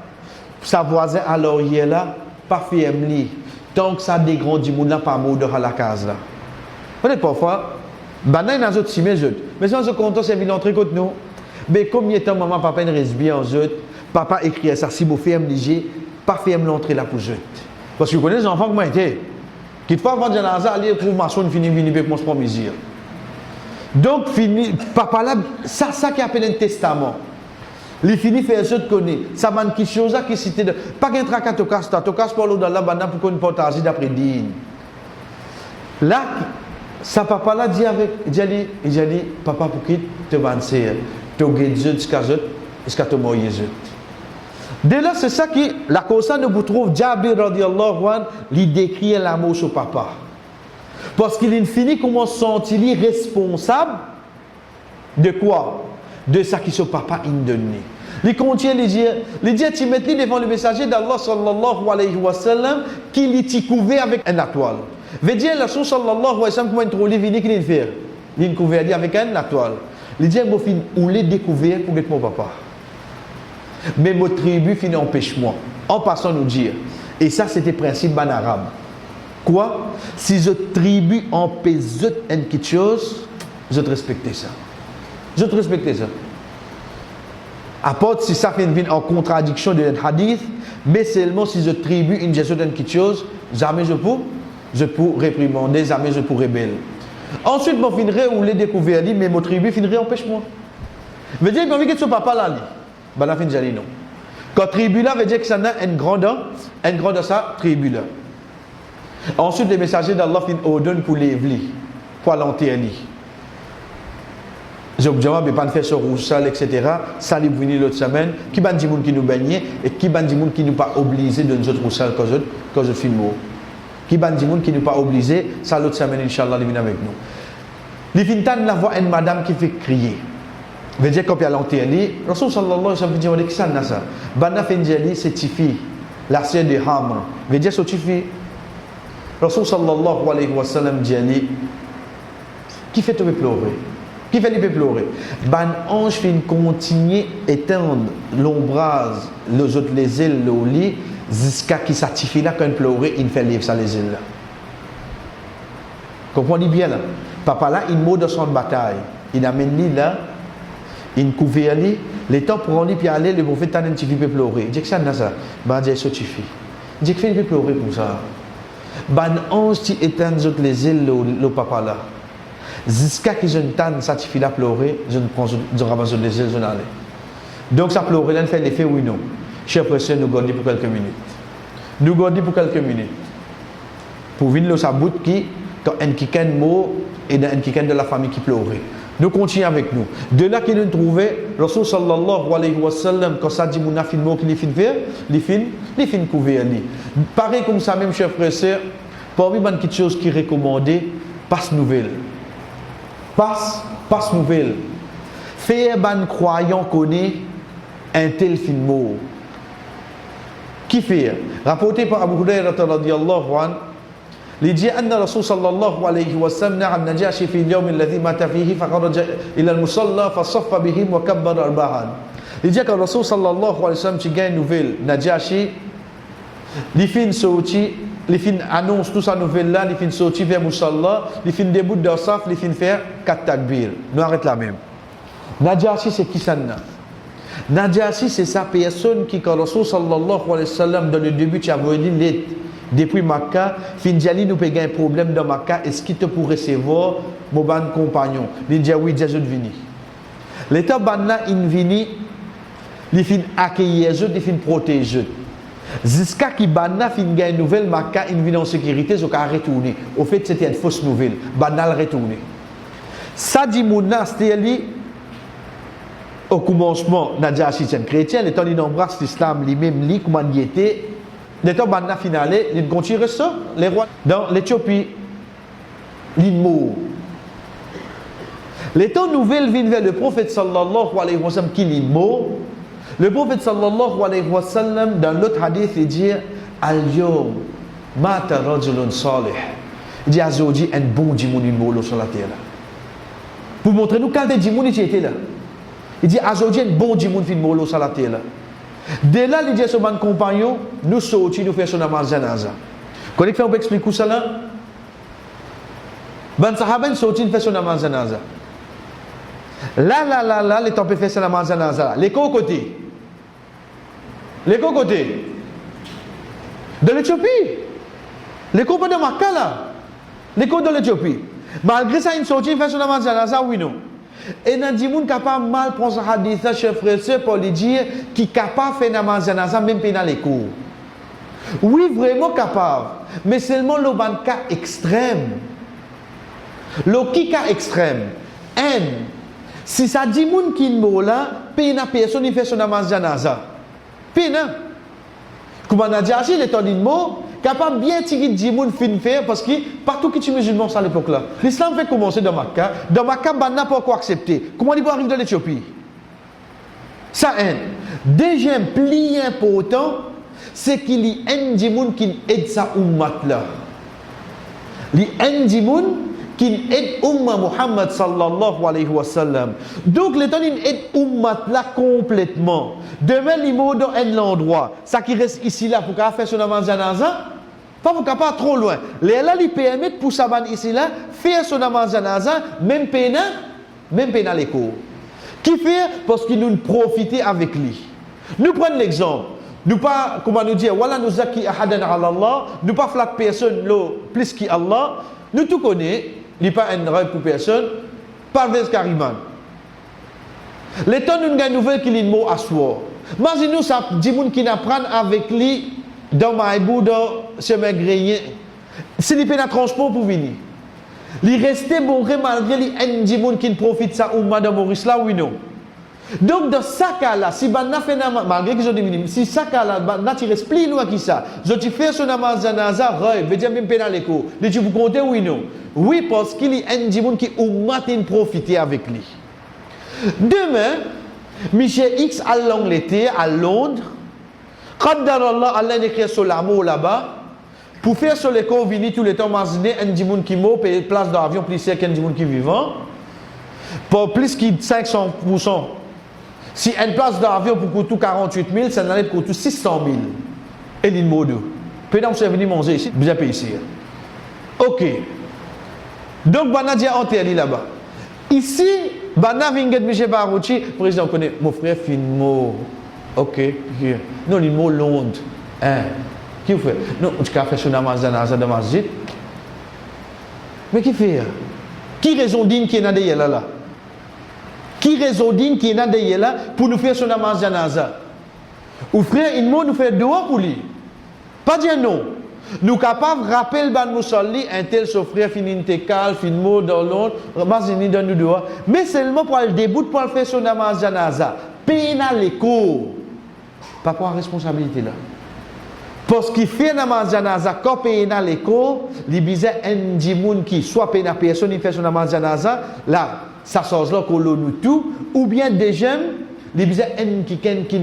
sa voisin à l'oreille là, pas ferme li. Tant que ça dégrandit, mon n'a pas mot de la case là. Peut-être parfois, banane dans autres mais si on se compte, c'est venu entrer contre nous. Mais combien de temps maman, papa, ne reste bien en autres? Papa écrit ça, si vous faites léger, pas faire l'entrée là pour jeter. Parce que vous connaissez les enfants comment étaient. Qu'il faut avant de aller pour maçon, finir avec mon premier mesure. Donc, fini, papa là, ça qui appelle un testament. Il finit faire ce que connaît. Ça m'a quelque chose qui cité de. Pas qu'un tracas te casse, tu casses pas l'eau dans la bande pour qu'on partage d'après digne. Là, ça papa là dit avec, il dit, papa pour qui te vancer, te guérir jusqu'à ce que tu mouilles. Dès là, c'est ça qui, la cause ne vous trouve, Jabir radiallahu anhu, il décrit l'amour sur papa. Parce qu'il finit comment sentir responsable de quoi? De ça qui son papa il donné. Il contient les dire, tu mets devant le messager d'Allah sallallahu alayhi wa sallam, qui l'y couvert avec un étoile. Veut dire, la chose sallallahu alayhi wa sallam, comment il trouve les vini qu'il fait? Il couvert avec un étoile. Il dit, mon fils, où les découvert pour être mon papa. Mais mon tribu finit empêche-moi. En passant nous dire, et ça c'était principe en arabe. Quoi? Si je tribu empêche quelque chose, je te respecte ça. Je te respecte ça. À part si ça vient en contradiction de un hadith, mais seulement si je tribu une gestion de quelque chose, jamais je peux réprimander, jamais je peux rebeller. Ensuite, je finirai ou les découvrir, mais mon tribu finirait empêche-moi. Veut dire que son papa là, ben la fin de non. Quand tribu là veut dire que ça a une grande de sa tribu là. Ensuite, les messagers d'Allah ordonnent pour les vlis, pour l'enterrer. Je ne vais pas faire ce roussal, etc. Ça est venu l'autre semaine. Qui va dire qui nous baigne et qui va dire qui nous pas obligé de nous autres roussal quand je filme. Qui va dire qui nous pas obligé, ça l'autre semaine, Inch'Allah, il vient avec nous. Les fintan la voix une madame qui fait crier. Veut dire quand il y a l'enterré, Rasul sallallahu alayhi wa sallam dit que ça n'a ça. Bana Fenjali c'est Tifi, la sœur de Hamr. Veut dire c'est Tifi. Rasul sallallahu alayhi wa sallam dit qui fait te pleurer? Qui fait te pleurer? Ban ange fait continuer étendre l'ombrage, les autres les ailes, le lit, jusqu'à qui s'attifie là quand il pleure, il fait livre ça les ailes là. Comprenez bien là. Papa là, il mot de son bataille. Il amène lui là. Il couvre les temps pour aller puis aller le prophète t'en petit peu pleurer. Il dit que ça n'a ça. Ben Dieu ça suffit. Il dit que fait pleurer pour ça. Ben ange qui éteint les ailes le papa là. Jusqu'à que je ne t'en satisfie la pleurer, je ne prends je ramasse les ailes je n'allais. Donc ça pleurer là fait l'effet oui non. Cher frère nous garder pour quelques minutes. Nous garder pour quelques minutes. Pour venir le sabout qui quand un qui mot et un qui de la famille qui pleurait. Nous continuons avec nous. De là qu'il nous trouvait, Rasul sallallahu alayhi wa sallam, quand ça dit mon afin mot qu'il fin faire, il fin couvrir lui. Pareil comme ça même, chers frères et sœurs, parmi les petites choses qui recommandées, passe nouvelle. Passe nouvelle. Faire ban croyant connaît un tel fin mot. Qui fait? Rapporté par Abu Hurairah radiyallahu anhu, il dit أن الرسول صلى الله عليه وسلم نعى النجاشي في اليوم الذي مات فيه فخرج إلى المصلى فصف بهم وكبر أربعا. Il dit que le Rasul sallallahu alayhi wa sallam qui gagne une nouvelle Najashi, il fin sorti, il fin annonce toute sa nouvelle là, il fin sorti vers Musalla, il fin début de Saf, il fin faire 4 takbir. Nous arrête là même. Najashi c'est qui ça? Najashi c'est sa personne qui quand le Rasul sallallahu alayhi wa sallam dans le début tu as voulu l'aide. Depuis Makkah, Finjali nous paye un problème dans Makkah, est-ce qu'il te pourrait recevoir mon ban compagnon? Il dit oui, Jésus vini. L'état banna in vini, il fin accueillir eux, il fin protéger. Jusqu'à qui banna fin gagne nouvelle Makkah, il vient en sécurité, so ka retourner. Au fait, c'était une fausse nouvelle. Banna le retourner. Ça dit mouna, c'était au commencement, Najashi c'est un chrétien, l'état il embrasse l'islam, lui-même, lui, comment il était. L'état banna finale, il continue ça, les rois dans l'Éthiopie, l'immo. L'état nouvelle vient vers le prophète sallallahu alayhi wa sallam qui l'immo. Le prophète sallallahu alayhi wa sallam dans l'autre hadith il dit al-yawm mata rajulun salih. Il dit aujourd'hui un bon djimoun l'immo sur la terre. Pour montrer nous quand djimoun qui était là. Il dit aujourd'hui un bon djimoun l'immo sur la terre. Dès là, il dit à son compagnon, nous sortis, nous faisons namaz janaza. Quand il fait un peu expliquer ça là, ben sahaba sorti, nous faisons namaz janaza. Là, les temps peut faire namaz janaza. Les côtés. Les côtés. De l'Éthiopie. Les côtés de Makkah là. Les côtés de l'Éthiopie. Malgré ça, ils sorti, ils font namaz janaza, oui non. Et dans dit moun capable mal prendre ce hadith là chers frères et sœurs pour lui dire qui capable faire namaz janaza même pas dans les cours. Oui vraiment capable mais seulement le ban cas extrême. Le qui cas extrême. Si ça dit moun qui mot là, pena personne il fait son namaz janaza. Pena. Comment on a dit agir les temps de mot capable bien tirer dit moun fin faire parce que partout qui tu musulman à l'époque là. L'islam fait commencer dans Makkah. Dans Makkah n'a pas encore accepté. Comment il va arriver dans l'Éthiopie? Ça deuxième pli important c'est qu'il y a un djimoun qui aide sa ummat là. Il y a un djimoun qui aide umma Muhammad sallallahu alayhi wa sallam. Donc le temps il aide ummat là complètement. Demain il mot dans un endroit. Ça qui reste ici là pour qu'à faire son namaz janaza, pas pour qu'à pas trop loin. Les là lui permettent pour ça ici là faire son namaz janaza même pena les cours. Qui fait parce qu'il nous profiter avec lui. Nous prenons l'exemple. Nous pas comment nous dire wala nous zaki ahadan ala Allah, nous pas flatte personne plus qu'Allah. Nous tout connaît, il pas un rêve pour personne, pas vers Kariman. Les temps nous gagne nouvelle qu'il est mot à soi. Imaginez-nous ça dit moun qui n'apprend avec lui dans Maïbou dans chemin grenier. S'il peut na transport pour venir. Il restait bon malgré les un dit moun qui profite ça ou madame Maurice là oui non. Donc dans ce cas-là, si banna fait malgré que je dis si ça cas-là banna tu reste plus loin que ça. Je tu fais son namaz janaza, veut dire même pénal éco. Les tu vous comptez oui non. Oui parce qu'il y a un djimoun qui ou matin profiter avec lui. Demain, Michel X à l'Angleterre, à Londres, Qaddarallah Allah écrit sur l'amour là-bas pour faire sur les convenus tout le temps imaginer un djimoun qui mort payer place d'avion plus cher qu'un djimoun qui vivant pour plus que 500%. Si une place d'avion pour coûter 48 000, ça n'allait coûter 600 000. Et l'île Modo. Pendant que vous venez manger ici, vous avez payé ici. Ok. Donc, Bana dit enterré là-bas. Ici, Bana Vinget Michel Barouchi, le président connaît mon frère Finmo. Ok. Non, l'île Modo Londres. Hein? Qui vous fait? Non, tu as fait son amazanaza de masjid. Mais qui fait? Qui raison digne qui est dans des là? Qui raison digne qui est dans des là pour nous faire son namaz janaza? Ou frère, il nous fait dehors pour lui. Pas dire non. Nous capables de rappeler ban musalli un tel souffrir fin intécal fin mot dans l'autre mazini dans nous doigts mais seulement pour le début pour le faire son namaz janaza pena l'écho pas pour la responsabilité là parce qu'il fait namaz janaza quand pena l'écho li bizarre un dimoun qui soit pena personne il fait son namaz janaza là ça sort là qu'on nous tout ou bien des jeunes li bizarre un qui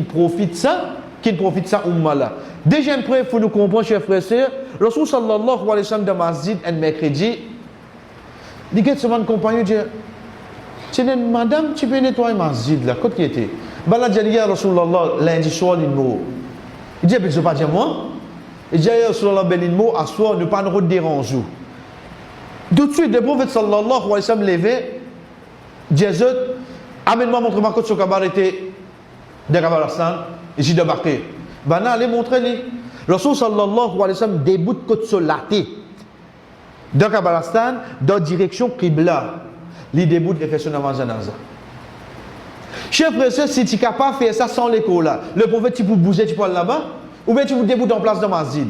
profite ça umma là. Deuxième preuve, il faut nous comprendre, chers frères et sœurs, Rasul sallallahu alayhi wa sallam dans masjid un mercredi, il dit que son compagnon dit, madame, tu peux nettoyer masjid là, quand il était. Ben là, il dit à Rasulallah, lundi soir, il mot. Il dit, je ne pas dire moi. Il dit à Rasulallah, il mot, à soir, ne pas nous déranger. Tout de suite, le prophète sallallahu alayhi wa sallam levé, dit, amène-moi, montre-moi quand ce cabaret était de Kabalastan, et j'ai débarqué. Ben là, allez montrer les. Rasul sallallahu alayhi wa sallam déboute côte sur la tête. Dans Kabalastan, dans direction Qibla. Il déboute et fait son namaz janaza. Chers frères et sœurs, si tu n'es capable de faire ça sans l'école là, le prophète, tu peux bouger, tu peux aller là-bas, ou bien tu peux déboute en place de masjid.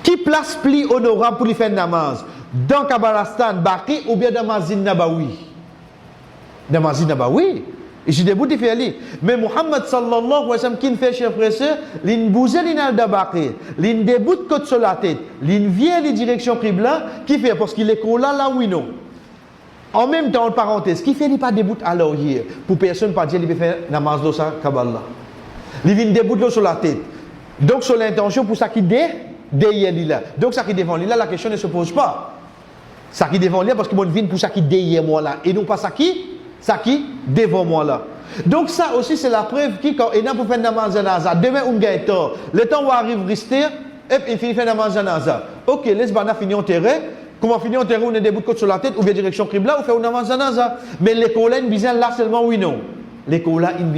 Qui place plus honorable pour lui faire namaz? Dans Kabalastan, Baki, ou bien dans masjid Nabawi? Dans masjid Nabawi. Et je débute de faire lui. Mais Muhammad sallallahu alayhi wa sallam qui fait chers frères et sœurs, l'in bouge l'in d'abaqir, l'in débute côte sur la tête, l'in vient les directions Qibla, qui fait parce qu'il est là oui non. En même temps, en parenthèse, qui fait il pas débute à l'oreille pour personne pas dire il peut faire namaz de sa kabbalah. Il vient débute sur la tête. Donc sur l'intention pour ça qui derrière lui là. Donc ça qui devant lui là, la question ne se pose pas. Ça qui devant lui parce que mon vient pour ça qui derrière moi là et non pas ça qui devant moi là. Donc ça aussi c'est la preuve qui quand il a pour faire namaz janaza demain on gagne tort. Le temps où arrive rester et il finit faire namaz janaza. OK, laisse bana finir en terrain. Comment finir en terrain on est debout côte sur la tête ou bien direction qibla ou faire namaz janaza. Mais l'école là une bizarre là seulement oui non. L'école là une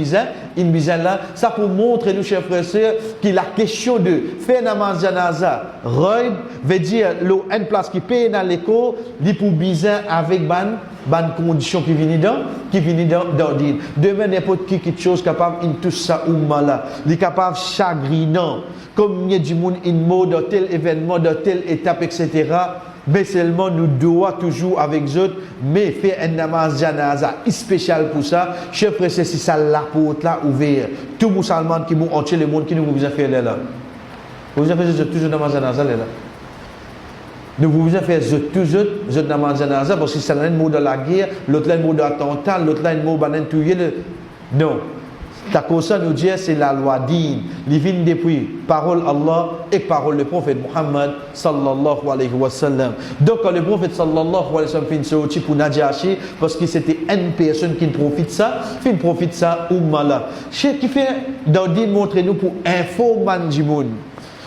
bizarre là ça pour montrer nous chers frères et sœurs que la question de faire namaz janaza roid veut dire une place qui paye dans l'école dit pour bizarre avec ban condition qui vient dans dire demain n'importe qui quelque chose capable in tout ça umma là il capable chagrinant comme il y a du monde in mode dans tel événement dans telle étape etc. Mais seulement nous devons toujours avec eux mais faire un namaz janaza spécial pour ça chef frère c'est ça la porte là ouvert tout musulman qui mou entier le monde qui nous vous faire là vous avez fait toujours namaz janaza là nous vous faire toujours namaz janaza parce que c'est un mot de la guerre l'autre là un mot d'attentat l'autre là un mot banan tuer non ta cause nous dit c'est la loi din li vient depuis parole Allah et parole le prophète Muhammad sallallahu alayhi wa sallam. Donc quand le prophète sallallahu alayhi wa sallam fait une sortie pour Najashi parce que c'était une personne qui profite ça umma là. Cheikh qui fait dans din montrer nous pour informar du monde.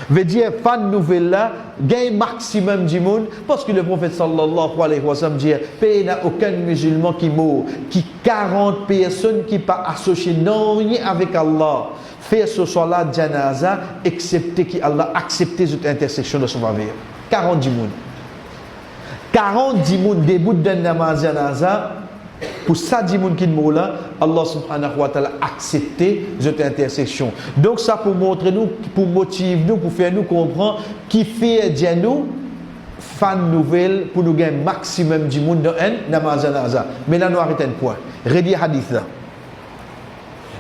Veut dire fan nouvelle là gagne maximum du monde parce que le prophète sallallahu alayhi wa sallam dit il n'y a aucun musulman qui meurt qui 40 personnes qui pas associées non rien avec Allah faire ce soir-là janaza excepté que Allah accepte cette intercession de son faveur 40 du monde 40 du monde début d'un namaz janaza pour ça du monde qui meurt là Allah subhanahu wa ta'ala accepté cette intercession donc ça pour montrer nous pour motiver nous pour faire nous comprendre qui fait dire nous fan nouvelle pour nous gagner maximum du monde dans un namaz janaza mais là nous arrêtons un point redis hadith là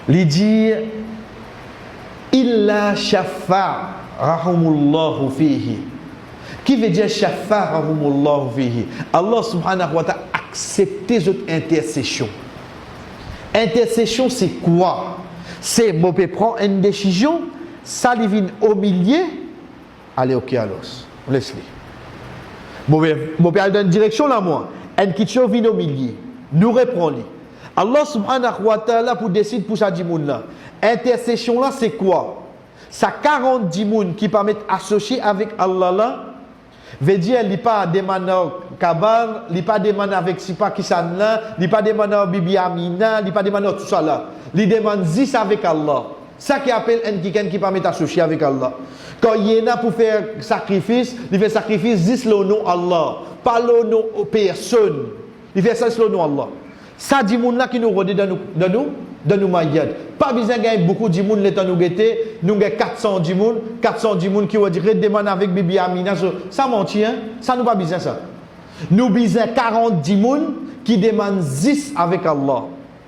il dit illa shafa rahumullahu fihi qui veut dire shafa rahumullahu fihi Allah subhanahu wa ta'ala accepter cette intercession. Intercession, c'est quoi? C'est moi peut prendre une décision, ça lui vient au milieu, allez ok alors, laisse-le. Moi peut aller dans une direction là moi, une question vient au milieu, nous répondons. Allah subhanahu wa ta'ala pour décider pour ça du monde là. Intercession là c'est quoi? Ça 40 du monde qui permettent associer avec Allah là. Veut dire il pas demande kabal, il pas demande avec sipa kisan là, il pas demande bibi amina, il pas demande tout ça là. Il demande 10 avec Allah. Ça qui appelle un quelqu'un qui permet d'associer avec Allah. Quand il y en a pour faire sacrifice, il fait sacrifice 10 le nom Allah, pas le nom personne. Il fait ça le nom Allah. Ça dit monde là qui nous rodé dans de nous maillet. Pas besoin de gagner beaucoup de monde, l'état nous guetter, nous avons 400 de monde, 400 de monde qui vont dire, demande avec Bibi Amina, ça mentit, hein? Ça nous pas besoin ça. Nous besoin 40 de monde qui demandent 10 avec Allah.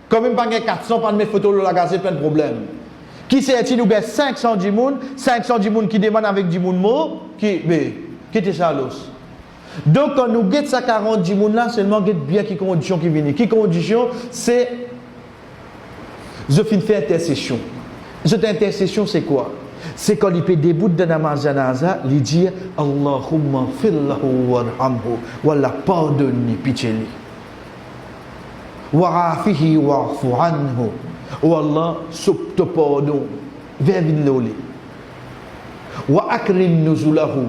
Quand même pas 400, pas de mes photos dans la gazette, plein de problèmes. Qui c'est nous avons 500 de monde, 500 de monde qui demandent avec du monde mot, qui était ça l'os. Donc quand nous guettons ça 40 de monde là, seulement guette bien qui condition qui viennent. Qui condition, c'est je finis faire intercession. Cette intercession, c'est quoi? C'est quand il peut début de namaz janaza, il dit Allahumma fillahu warhamhu, wallah pardonne, pitié-lui. Wa'afihi wa'fu anhu, wallah subte pardon, vervin loli. Wa akrim nuzulahu,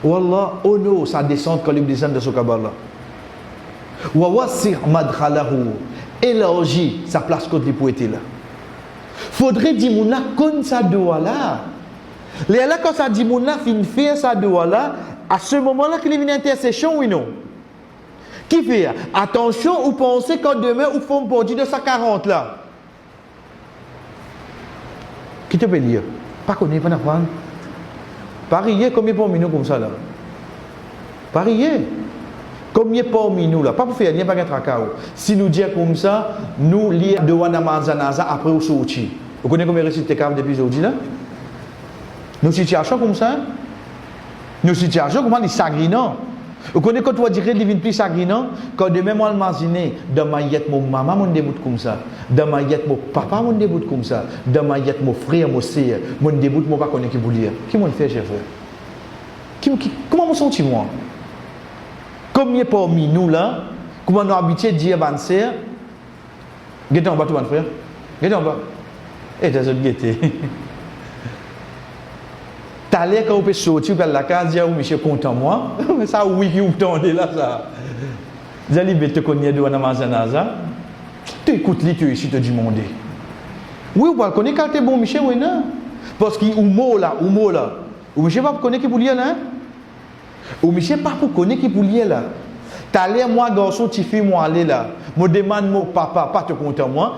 wallah honore sa descente quand il descend de ce cabal-là. Wa wasi' madkhalahu, élargit sa place contre les poétés là. Faudrait dire mon là comme ça doit là. Les là quand ça dit mon là fin faire ça doit là, à ce moment-là qu'il y a une intercession oui non. Qui fait attention ou pensez quand demain ou font pour dire de ça 40 là. Qui te peut dire? Pas connaître pas apprendre. Parier combien pour minutes comme ça là. Parier. Combien parmi nous là, pas pour faire rien, pas de tracao. Si nous disons comme ça, nous lisons de Wanamazanaza après au sorti. Vous connaissez combien de récités depuis aujourd'hui là? Nous situations comme ça? Nous situations comment les sagrinants? Vous connaissez quand on dit que les plus sagrinants? Quand demain moi imaginer dans ma yette mon maman mon début comme ça, dans ma yette mon papa mon début comme ça, dans ma yette mon frère mon sœur, mon début mon pas connaît qui vous lire. Qui m'ont fait chef? Comment me senti moi? Combien parmi nous là, comment nous habitués à dire à sœur, guettez en bas tout mon frère, guettez en bas. Et t'as autres guetté. T'as l'air quand on peut sortir par la case, dire monsieur content moi, mais ça oui qui vous tendez là ça. Vous allez te connaître de Wanamazanaza. Tu écoutes les tu ici te dis monde. Oui ou pas connaître quand t'es bon monsieur oui non. Parce qu'il ou mot là, ou monsieur pas connaître qui pour lire là. Ou monsieur pas pour connaître qui pour lire là. T'as l'air moi garçon tu fais moi aller là. Me demande mon papa pas te content moi.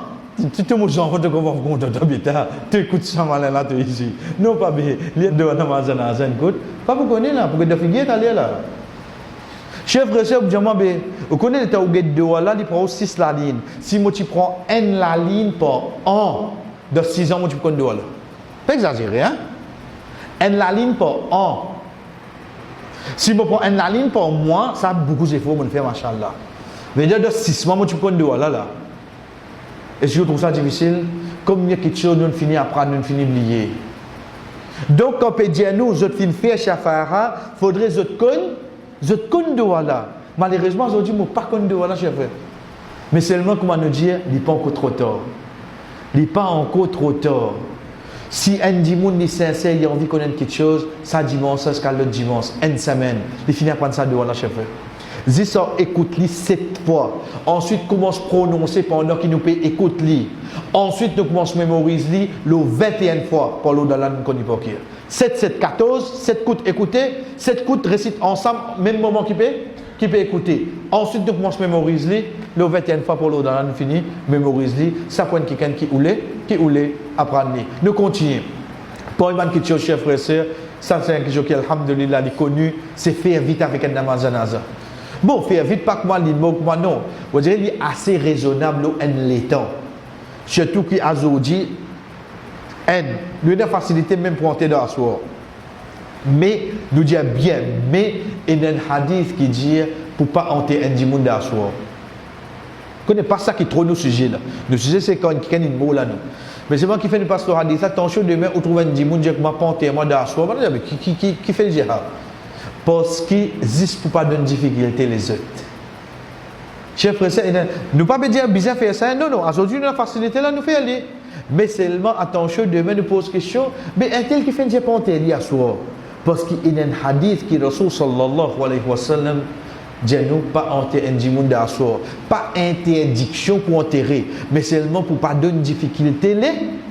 Tu te montres en te comment content t'habites. Tu écoutes ça mal là tu ici. Non pas bien. Les deux en Amazon écoute. Pas pour connaître là pour que de figuer t'aller là. Chef frère diamant ben vous connaissez ta ou get de là il prend 6 la ligne. Si moi tu prends n la ligne par an de 6 ans moi tu prends 2 là. Pas exagéré hein. N la ligne par an. Si je prends une ligne pour moi, ça a beaucoup d'efforts pour me faire, machallah. Mais de 6 mois, moi, tu prends 2 là. Et si je trouve ça difficile, comme il y a quelque chose, nous finissons à apprendre, nous finissons à oublier. Donc, quand on peut dire, nous, je finis faire chafara, il faudrait que je connais 2 là. Malheureusement, aujourd'hui, je ne pas connais 2 là, chef frère. Mais seulement, comment nous dire, il n'est pas encore trop tard. Il n'est pas encore trop tard. Si un dimanche est sincère, il a envie de connaître quelque chose, ça dimanche, ça sera l'autre dimanche, une semaine, il finit à prendre ça devant la chef. Dis ça, écoute-lui 7 fois. Ensuite, commence à prononcer pendant qu'il nous peut écouter. Ensuite, nous commençons à mémoriser le 21 fois pour l'autre dans la nous connaît pas qui. 7, 7, 14, 7 coups écouter, 7 coups récite ensemble, même moment qui peut écouter. Ensuite, nous commençons à mémoriser le 21 fois pour l'autre dans la nous finit, mémoriser. Ça prend quelqu'un qui oulait apprendre. Nous continuons. Pour une question, chef frère, ça c'est quelque chose qui, alhamdulillah, est connu, c'est faire vite avec un namazanaza. Bon, faire vite, pas que moi, moi non. Vous direz, il est assez raisonnable en l'étant. Surtout qu'il a aujourd'hui, nous avons facilité même pour entrer dans la soirée. Mais, nous disons bien, mais il y a un hadith qui dit pour ne pas entrer un dimanche dans la soirée. Vous ne connaissez pas ça qui est trop nos sujets là. Le sujet c'est quand quelqu'un est beau là nous. Mais c'est moi qui fais le pasteur hadith, attention demain on trouve un dimanche je ne pas entrer moi dans la soirée. Qui fait le jihad? Parce qu'ils existent pour ne pas donner de difficulté les autres. Chef frère, nous ne pouvons pas dire bizarre faire ça. Non, aujourd'hui, nous avons la facilité là, nous faisons aller. Mais seulement, attention, demain, nous posons question. Mais un tel qui fait un panté à soi. Parce qu'il y a un hadith qui Rasul sallallahu alayhi wa sallam dit nous pas enterrer un dimanche à soi. Pas interdiction pour enterrer, mais seulement pour ne pas donner de difficulté.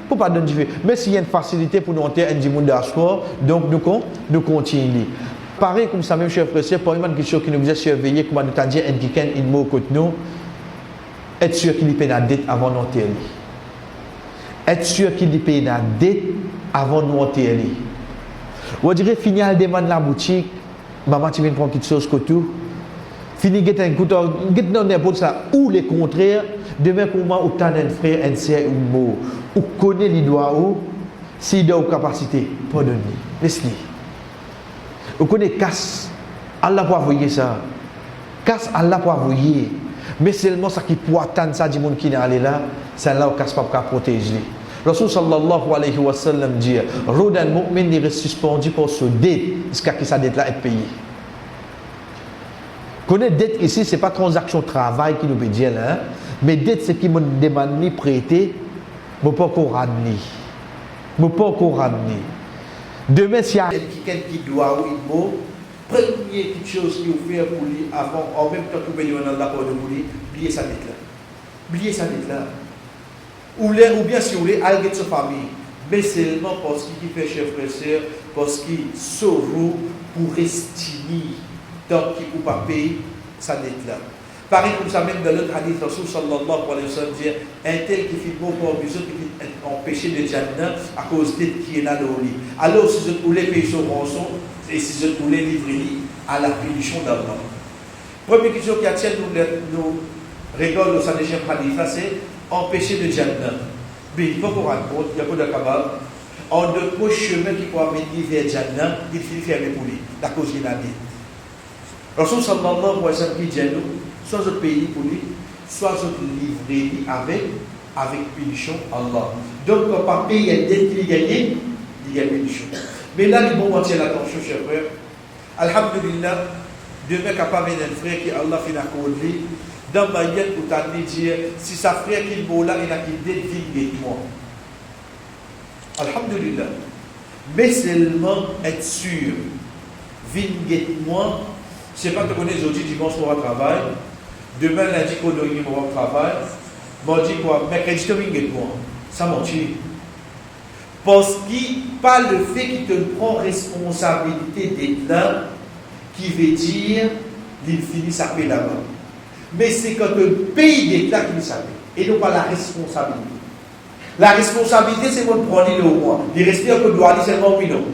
Pour pas donner de difficulté. Mais s'il y a une facilité pour nous enterrer un dimanche à soi, donc nous continuons. Pareil comme ça, même chef frère, pour une question qui nous a surveillé, comme nous a dit, un quelqu'un, il mot côté nous, être sûr qu'il y a une dette avant d'enterrer. être sûr qu'il paye la dette avant de monter aller. On dirait finir à demander la boutique, maman tu viens prendre quelque chose que tout. Fini get un coup dans n'importe ça ou le contraire, demain comment autant un frère, un sœur ou mot ou connaît les doigts ou s'il a une capacité, pardonne-lui, laisse-lui. Vous connaissez casse, Allah pour envoyer ça. Casse Allah pour envoyer. Mais seulement ça qui peut attendre ça du monde qui est allé là, c'est là où casse pas pour protéger. Rasul sallallahu alayhi wa sallam dit, Rodan mu'min il reste suspendu pour se dette jusqu'à ce que sa dette là est payée. Connaître dette ici, ce n'est pas transaction travail qui nous peut dire là, mais dette c'est qui me demande de prêter, je ne peux pas encore ramener. Je ne peux pas encore ramener. Demain, s'il y a quelqu'un qui doit ou il faut, première petite chose qu'il faut faire pour lui avant, en même temps que vous venez dans l'accord de lui, oubliez sa dette là. Oubliez sa dette là. Ou bien si vous voulez, aller de sa famille. Mais seulement parce qu'il fait chef frère sœur, parce qu'il sauve pour estimer tant qu'il ne peut pas payer sa dette là. Pareil comme ça, même dans l'autre hadith, Rasul sallallahu alayhi wa sallam dit un tel qui fait beaucoup pour besoin qui fait empêcher de Jannah à cause de qui est là dans le lit. Alors, si vous voulez payer son rançon et si vous voulez livrer à la punition d'Allah. Première question qui attire nous rigole au sein des chefs hadith, c'est empêcher de Jannah. Mais il faut qu'on raconte, il y a pas de cabal. En deux chemins qui pourraient mener vers Jannah, il faut faire les poulies, la cause de la vie. Rasul sallallahu alayhi wa sallam qui dit nous, soit votre pays pour lui, soit votre livrer avec punition Allah. Donc, quand pas payer dès qu'il gagne, il y a punition. Mais là, il faut mentir l'attention, chers frères. Alhamdulillah, demain, capable d'un frère qui Allah fait l'accorder, dans ma yette, vous t'allez dire, si sa frère qui est là, il a quitté, vigne moi. Alhamdulillah. Mais seulement être sûr, vigne moi. Je ne sais pas, tu connais aujourd'hui, dimanche, on va travailler. Demain, lundi, on va travailler. Mardi, mercredi, tu vas moi. Ça mentit. Parce que, pas le fait qu'il te prend responsabilité d'être là, qui veut dire, qu'il finit sa paix là-bas. Mais c'est quand le pays d'être là qui s'appelle. Et non pas la responsabilité. La responsabilité, c'est mon prendre le roi. Il reste un peu de droit, seulement oui, non.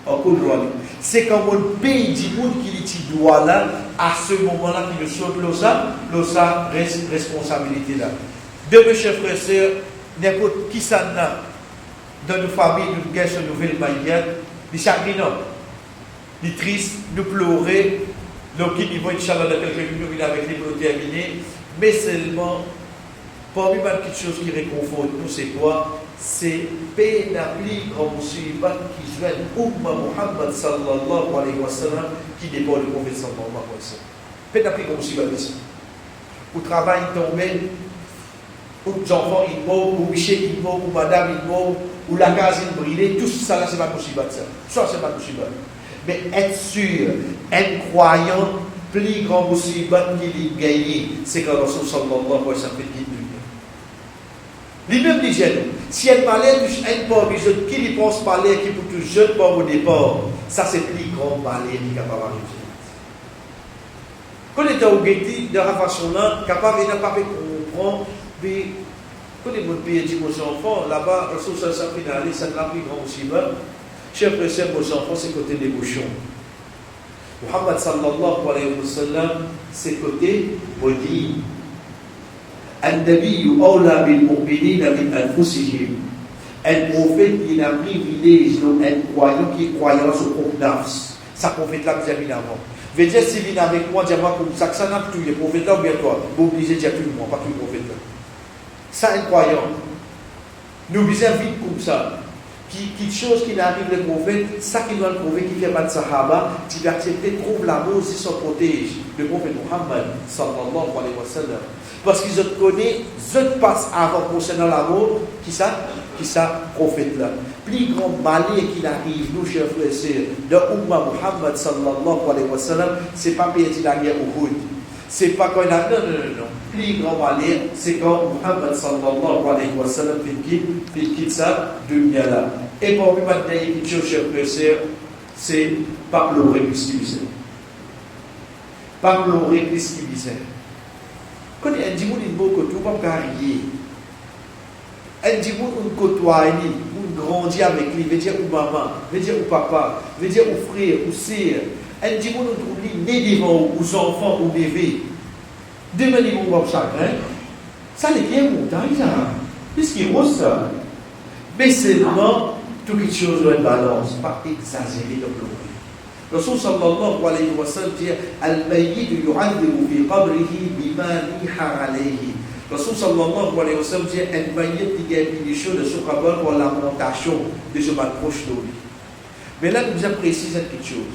Un peu de droit. C'est quand mon pays dit qu'il est droit là, à ce moment-là, qu'il saute l'osa reste responsabilité là. De mes chers frères et sœurs, n'importe qui ça n'a, dans nos familles, nous gagnons une nouvelle manière, nous chagrinons, nous tristes, nous pleurer, nous qui vont, Inch'Allah, dans quelques minutes, avec les pour terminer, mais seulement, parmi les petites choses qui réconfortent nous, c'est quoi? C'est pénapli grand musibat qui joigne Umma Muhammad sallallahu alayhi wa sallam qui dépend le prophète sallallahu alayhi wa sallam. Pénapli grand musibat ici. Au travail tombé, ou les enfants ils meurent, ou Michel ils meurent, ou madame ils meurent, ou la case ils brûlent, tout ça là c'est pas musibat ça. Ça c'est pas musibat. Mais être sûr, être croyant, plus grand musibat qu'il a gagné, c'est quand Rasul sallallahu alayhi wa sallam fait guide. Lui-même dit, si elle parlait du pas qui lui pense parler, qui pour tout jeune pas au départ, ça c'est plus grand malheur qui est capable d'arriver. Quand on est au Getty, de la façon-là, capable de ne pas comprendre, mais quand on est au pays de vos enfants, là-bas, la source finale, c'est la plus grande aussi. Chers frères et sœurs, vos enfants, c'est côté des bouchons. Muhammad sallallahu alayhi wa sallam, c'est côté body. النبي أولى بالمؤمنين من أنفسهم. Un prophète qui a privilège un croyant qui est croyant sur son nafs. Ça prophète là que j'ai mis avant. Veut dire si vient avec moi, dis-moi comme ça, que ça n'a plus les prophètes là ou bien toi. Vous obligez de dire tout le monde, pas tout le prophète là. Ça un croyant. Nous visons vite comme ça. Quelque chose qui n'arrive le prophète, ça qui doit le prouver, qui fait mal Sahaba, qui accepter, trouve l'amour, si s'en protège. Le prophète Muhammad sallallahu alayhi wa sallam. Parce qu'ils ont connu, ils passent avant concernant l'amour, qui ça, prophète là. Plus grand malheur qu'il arrive, nous, chers frères et sœurs, de Ummah Muhammad sallallahu alayhi wa sallam, c'est pas perdre la guerre au Houd. C'est pas quand il a. Non. Plus grand malheur, c'est quand Muhammad sallallahu alayhi wa sallam fait quitte ça, dunya là. Et pour lui, maintenant, il y a une chose, chers frères et sœurs, c'est pas pleurer plus qu'il disait. Pas pleurer plus qu'il disait. Quand il y a un dimanche, il faut que tout le monde carrière. Elle dit, on côtoie, on grandit avec lui, veut dire ou maman, veut dire ou papa, veut dire ou frère, ou sœur. Elle dit, on trouve lui, né devant aux enfants, ou bébés. Demain, ils vont avoir chagrin. Ça n'est qu'un montagne, ça. Puisqu'il rose ça. Mais seulement, toute quelque chose doit être balance, pas exagérer de pleurer. Le Rasul sallallahu alayhi wa sallam dit Al-Mayyid yu'adhibu fi qabrihi bima niha alayhi. Le Rasul sallallahu alayhi wa sallam dit Al-Mayyid qui a une punition de ce qabr pour lamentation de ce mal proche de lui. Mais là, nous avons précisé quelque chose.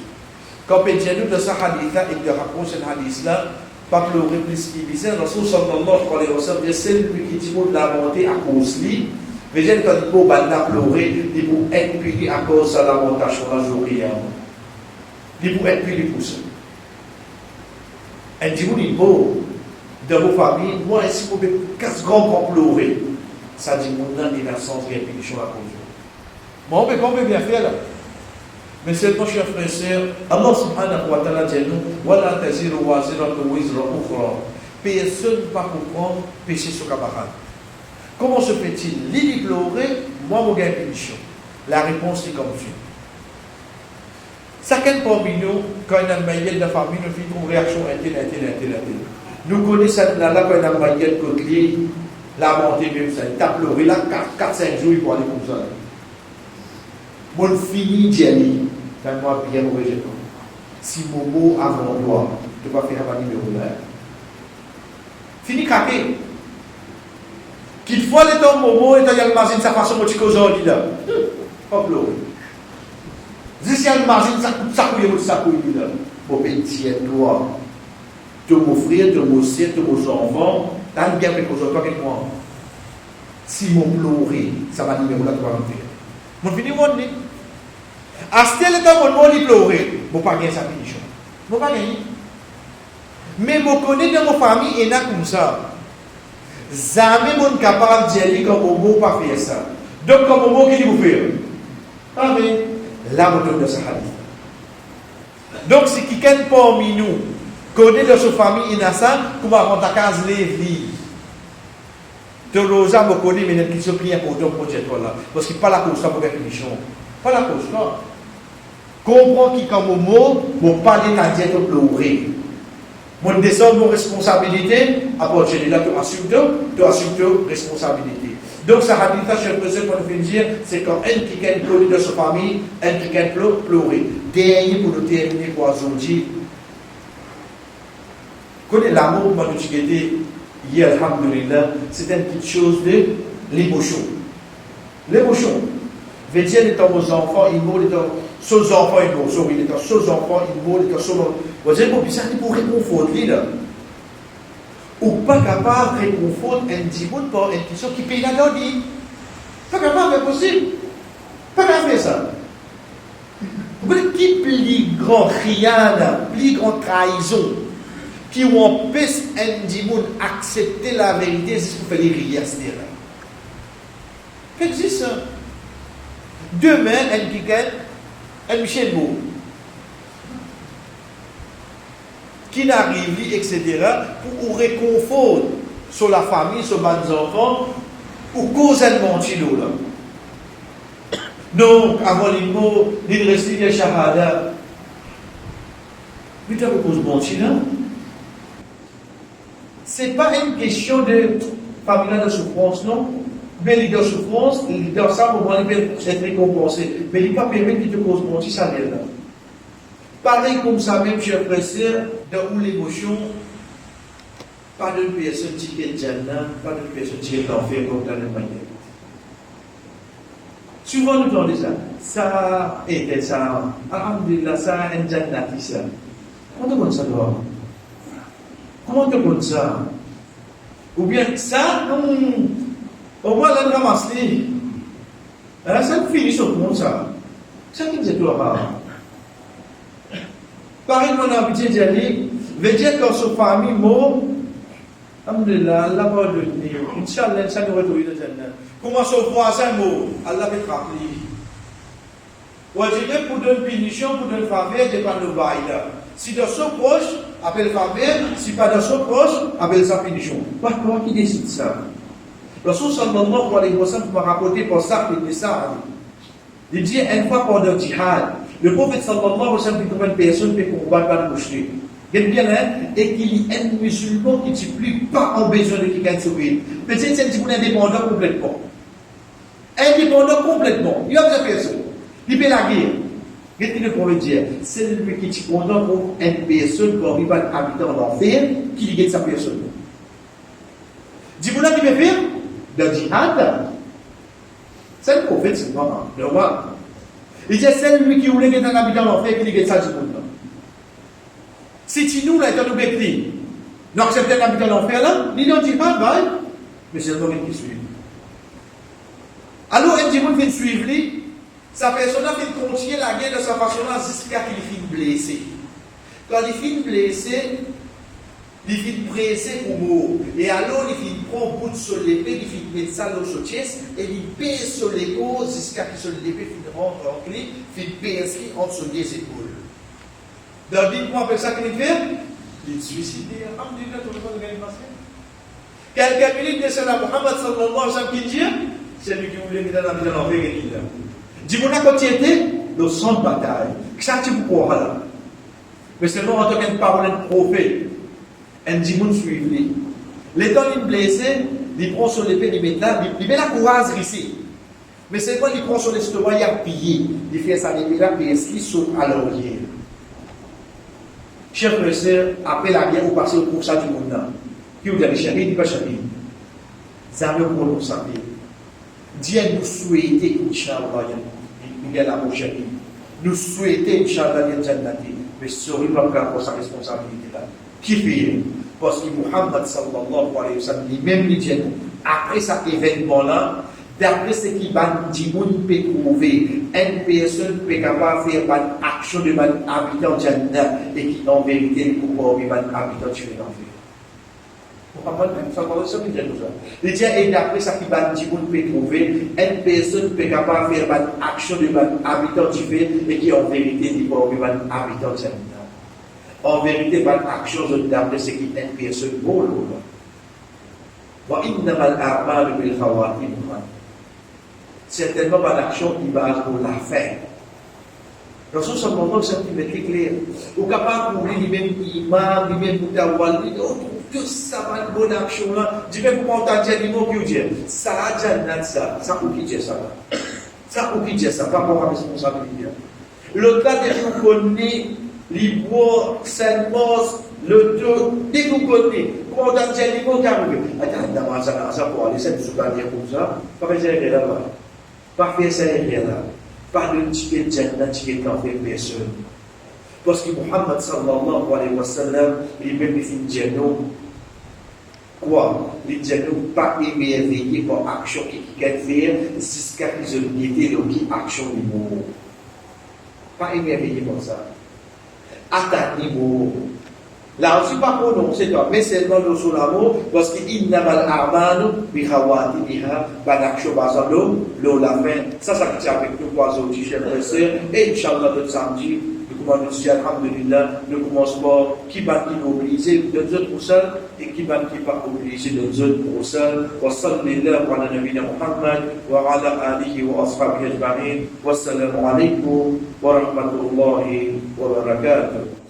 Quand on dit nous de ce hadith et de raconter ce hadith-là, pas pleurer plus qu'il disait, le Rasul sallallahu alayhi wa sallam dit c'est lui qui dit de lamenter à cause de lui. Mais j'ai quand il faut pleurer, il faut être puni à cause de la lamentation la journée. Il faut être puni pour ça. Elle dit, vous dites, bon, dans vos familles, moi, si vous pouvez 4 grands pour pleurer, ça dit, mon âme est dans le sens de la punition à cause de moi. Mais on peut bien faire là. Mais c'est mon cher frère et sœur, Allah subhanahu wa ta'ala dit nous, Wala taziru waziratu wizra ukhra. Personne ne va comprendre péché sur camarade. Comment se fait-il? L'île pleurer, moi, mon gars, punition. La réponse est comme suit. Chacun parmi nous, quand il y a une maillette de famille, nous faisons une réaction interne. Nous connaissons là, quand il y a une maillette de côté, la montée même ça, il a pleuré là 4-5 jours pour aller comme ça. Mon fini d'y moi bien mauvais jeton. Si Momo avant toi, tu vas faire un numéro là. Fini craqué. Qu'il faut aller dans Momo et tu imagines sa façon de te aujourd'hui là. Pas pleurer. Si tu imagines ça couille là. Pour petit toi. Tu m'offrir, tu m'offrir, tu m'enfants, tu as bien fait chose avec moi. Si mon pleurer, ça va numéro là tu vas me faire. Mon fini mon dit. À ce temps, mon mot pleurer, je ne pas gagner sa punition. Je ne pas gagner. Mais je connais dans ma famille, et comme ça. Jamais je suis capable de dire que mon mot pas faire ça. Donc, comme mon mot, qui vous fait? Amen. Là, je donne de sa hadith. Donc, si quelqu'un parmi nous connaît dans sa famille innocente, comment on t'a case les vies. De l'osa, je connais, mais il y a une prière pour ton projet là. Parce qu'il n'y a pas la cause pour la punition. Pas la cause, non. Comprends qui, comme mot, pour pas détailler de pleurer. Mon descendre nos responsabilités, à partir de là, tu assumes tes responsabilités. Donc, ça hadith, je précise pour nous dire, c'est quand un qui gagne pleurer de sa famille, un qui gagne pleurer. Dernier pour nous terminer pour aujourd'hui. Connais l'amour, moi, nous dit hier, alhamdulillah, c'est une petite chose de l'émotion. L'émotion. Veut dire, les enfants, ils mourent, les enfants, ils mourent, sorry, les enfants, ils mourent, les enfants, vous avez pour bizarre, pour réconforter, là. Ou pas capable de réconforter un petit bout pour une question qui paye la donne. Pas capable, c'est possible. Pas capable de faire ça. Vous voyez, qui plus grand rien, plus grande trahison, qui empêche un petit bout d'accepter la vérité, c'est ce qu'on fait les rires, c'est-à-dire. Qu'est-ce que c'est ça? Demain, un Michel Beau, qui n'arrive, etc., pour réconfort sur la famille, sur les enfants, ou cause un mentilo là. Donc, avant les mots, il reste les shahada. Mais tu as cause mentilo. Ce n'est pas une question de famille de souffrance, non? Mais les de souffrance, dans ça, au moins, ils peuvent être récompensés. Mais il ne pas permettre qu'ils te causent bon, si ça vient là. Pareil comme ça, même, cher frère, dans l'émotion, pas d'une personne qui est Jannah, pas d'une personne qui est enfer comme dans le manière. Souvent, nous entendons ça. Ça était ça. Alhamdulillah, ça, un Jannah qui ça. Comment tu comptes ça, toi? Comment tu comptes ça? Ou bien, ça, au moins, là, on ramasse les. Ça finit sur le monde, ça. Ça qui nous est tout là-bas. Pareil, mon habitude d'y aller, veut dire que sur famille, mot, alhamdulillah, Allah va le tenir. Inch'Allah, ça nous retrouve de Jannah. Comment son voisin, mot, Allah va te rappeler. Ou je pour donner punition, pour donner faveur, dépend de bail là. Si de son proche, appelle faveur, si pas de son proche, appelle sa punition. Par quoi qui décide ça? Rasul sallallahu alayhi wa sallam m'a rapporté pour ça qu'il dit ça. Il dit une fois pendant le djihad, le prophète sallallahu alayhi wa sallam dit une personne qui combattre le mouchri. Il bien et qu'il y a un musulman qui ne plus pas en besoin de quelqu'un de sauver. Peut-être c'est un indépendant complètement. Indépendant complètement. Il y a besoin de personne. Il fait la guerre. Qu'est-ce qu'il veut dire? C'est lui qui est content pour une personne pour vivre habitant en enfer qui lui guette sa personne. Dis-vous là qui veut faire? Dans le djihad. C'est le prophète, c'est le roi. Il dit c'est lui qui voulait guetter un habitant en enfer qui lui guette ça du monde. Si tu nous, là, étant nous béclis, nous acceptons un habitant en enfer là, il dit pas, bye, mais c'est le monde qui suit. Alors, un petit monde fait suivre lui. Sa personne a fait continuer la guerre de sa façon-là jusqu'à qu'il finisse blessé. Quand il finit blessé, il finit pressé pour mourir. Et alors, il finit prendre bout de l'épée, il finit mettre ça dans son chest, et il pèse sur l'épaule jusqu'à ce que l'épée finit rentre en clé, finit pèse entre ses deux épaules. Donc, dites-moi, après ça, qu'il fait? Il est suicidé. Alhamdulillah, tout le monde gagne passé. Quelques minutes de cela, Muhammad sallallahu alayhi wa sallam qui dit, c'est lui qui voulait mettre la vie dans l'enfer et qu'il a. Dis-moi quand il était le sang de bataille. Ça tu peux croire là. Mais seulement en tant qu'une parole de prophète, un djimoun suivi. L'étant il blessé, il prend son épée, il met là, il met la courage ici. Mais seulement il prend son estomac, il a pillé. Il fait sa épée là, puis il saute à l'orient. Chers frères et sœurs, après la guerre, vous passez au cours ça du monde là. Qui vous avez chéri, il pas chéri. Ça veut pour nous savoir. Dieu nous souhaite, Inch'Allah, il y a la prochaine. Nous souhaitons, Inch'Allah, il y a Jannati. Mais sorry, pas pour sa responsabilité là. Qui fait? Parce que Muhammad sallallahu alayhi wa sallam, lui-même, il dit, après cet événement-là, d'après ce qui va dire, on peut trouver une personne qui est capable de faire une action de habitant Jannah et qui, en vérité, ne peut pas vivre un habitant de l'enfer. Il dit, et d'après ça qui va dire, on peut trouver une personne qui est capable de faire une action de habitant du fait et qui en vérité n'est pas vivre un habitant de Jannah. En vérité, une action d'après ce qui est une personne bonne. Certainement pas d'action qui base pour la fin. Dans ce moment, c'est un petit peu clair. Ou capable pour lui-même imam, lui-même pour t'avoir dit, oh, tout ça va une bonne action là. Dis-moi pour m'entendre dire, dis-moi qui dit, ça a déjà ça. Ça ou qui dit ça? Ça ou qui dit ça? Pas pour la responsabilité. Le cas de vous connaissez, les bois, Saint-Mos, le tout, dès que vous connaissez, pour m'entendre dire, dis-moi qui arrive. Attends, ça pour aller, c'est une dire comme ça. Pas faire ça là-bas. Pas faire ça là. Pas de ticket Jannah, ticket d'enfer personne. Parce que Muhammad sallallahu alayhi wa sallam, il même fait une Jannah. Quoi? Les Jannah pas émerveillés par action qui fait jusqu'à qu'ils ont été le action du mot. Pas émerveillés par ça. Attends niveau. Là aussi pas prononcé toi, mais seulement le sous l'amour, parce que innamal a'malu bi khawatimiha, banaksho bazalo, lo la fin. Ça qui avec nous trois autres chers frères et Inch'Allah le samedi, nous commençons alhamdulillah, le commencement qui va qui obligé de nous pour ça et qui va qui pas obligé de nous pour ça. Wa sallallahu ala nabiyina Muhammad wa ala alihi wa ashabihi ajma'in. Wassalamu alaykum wa rahmatullahi wa barakatuh.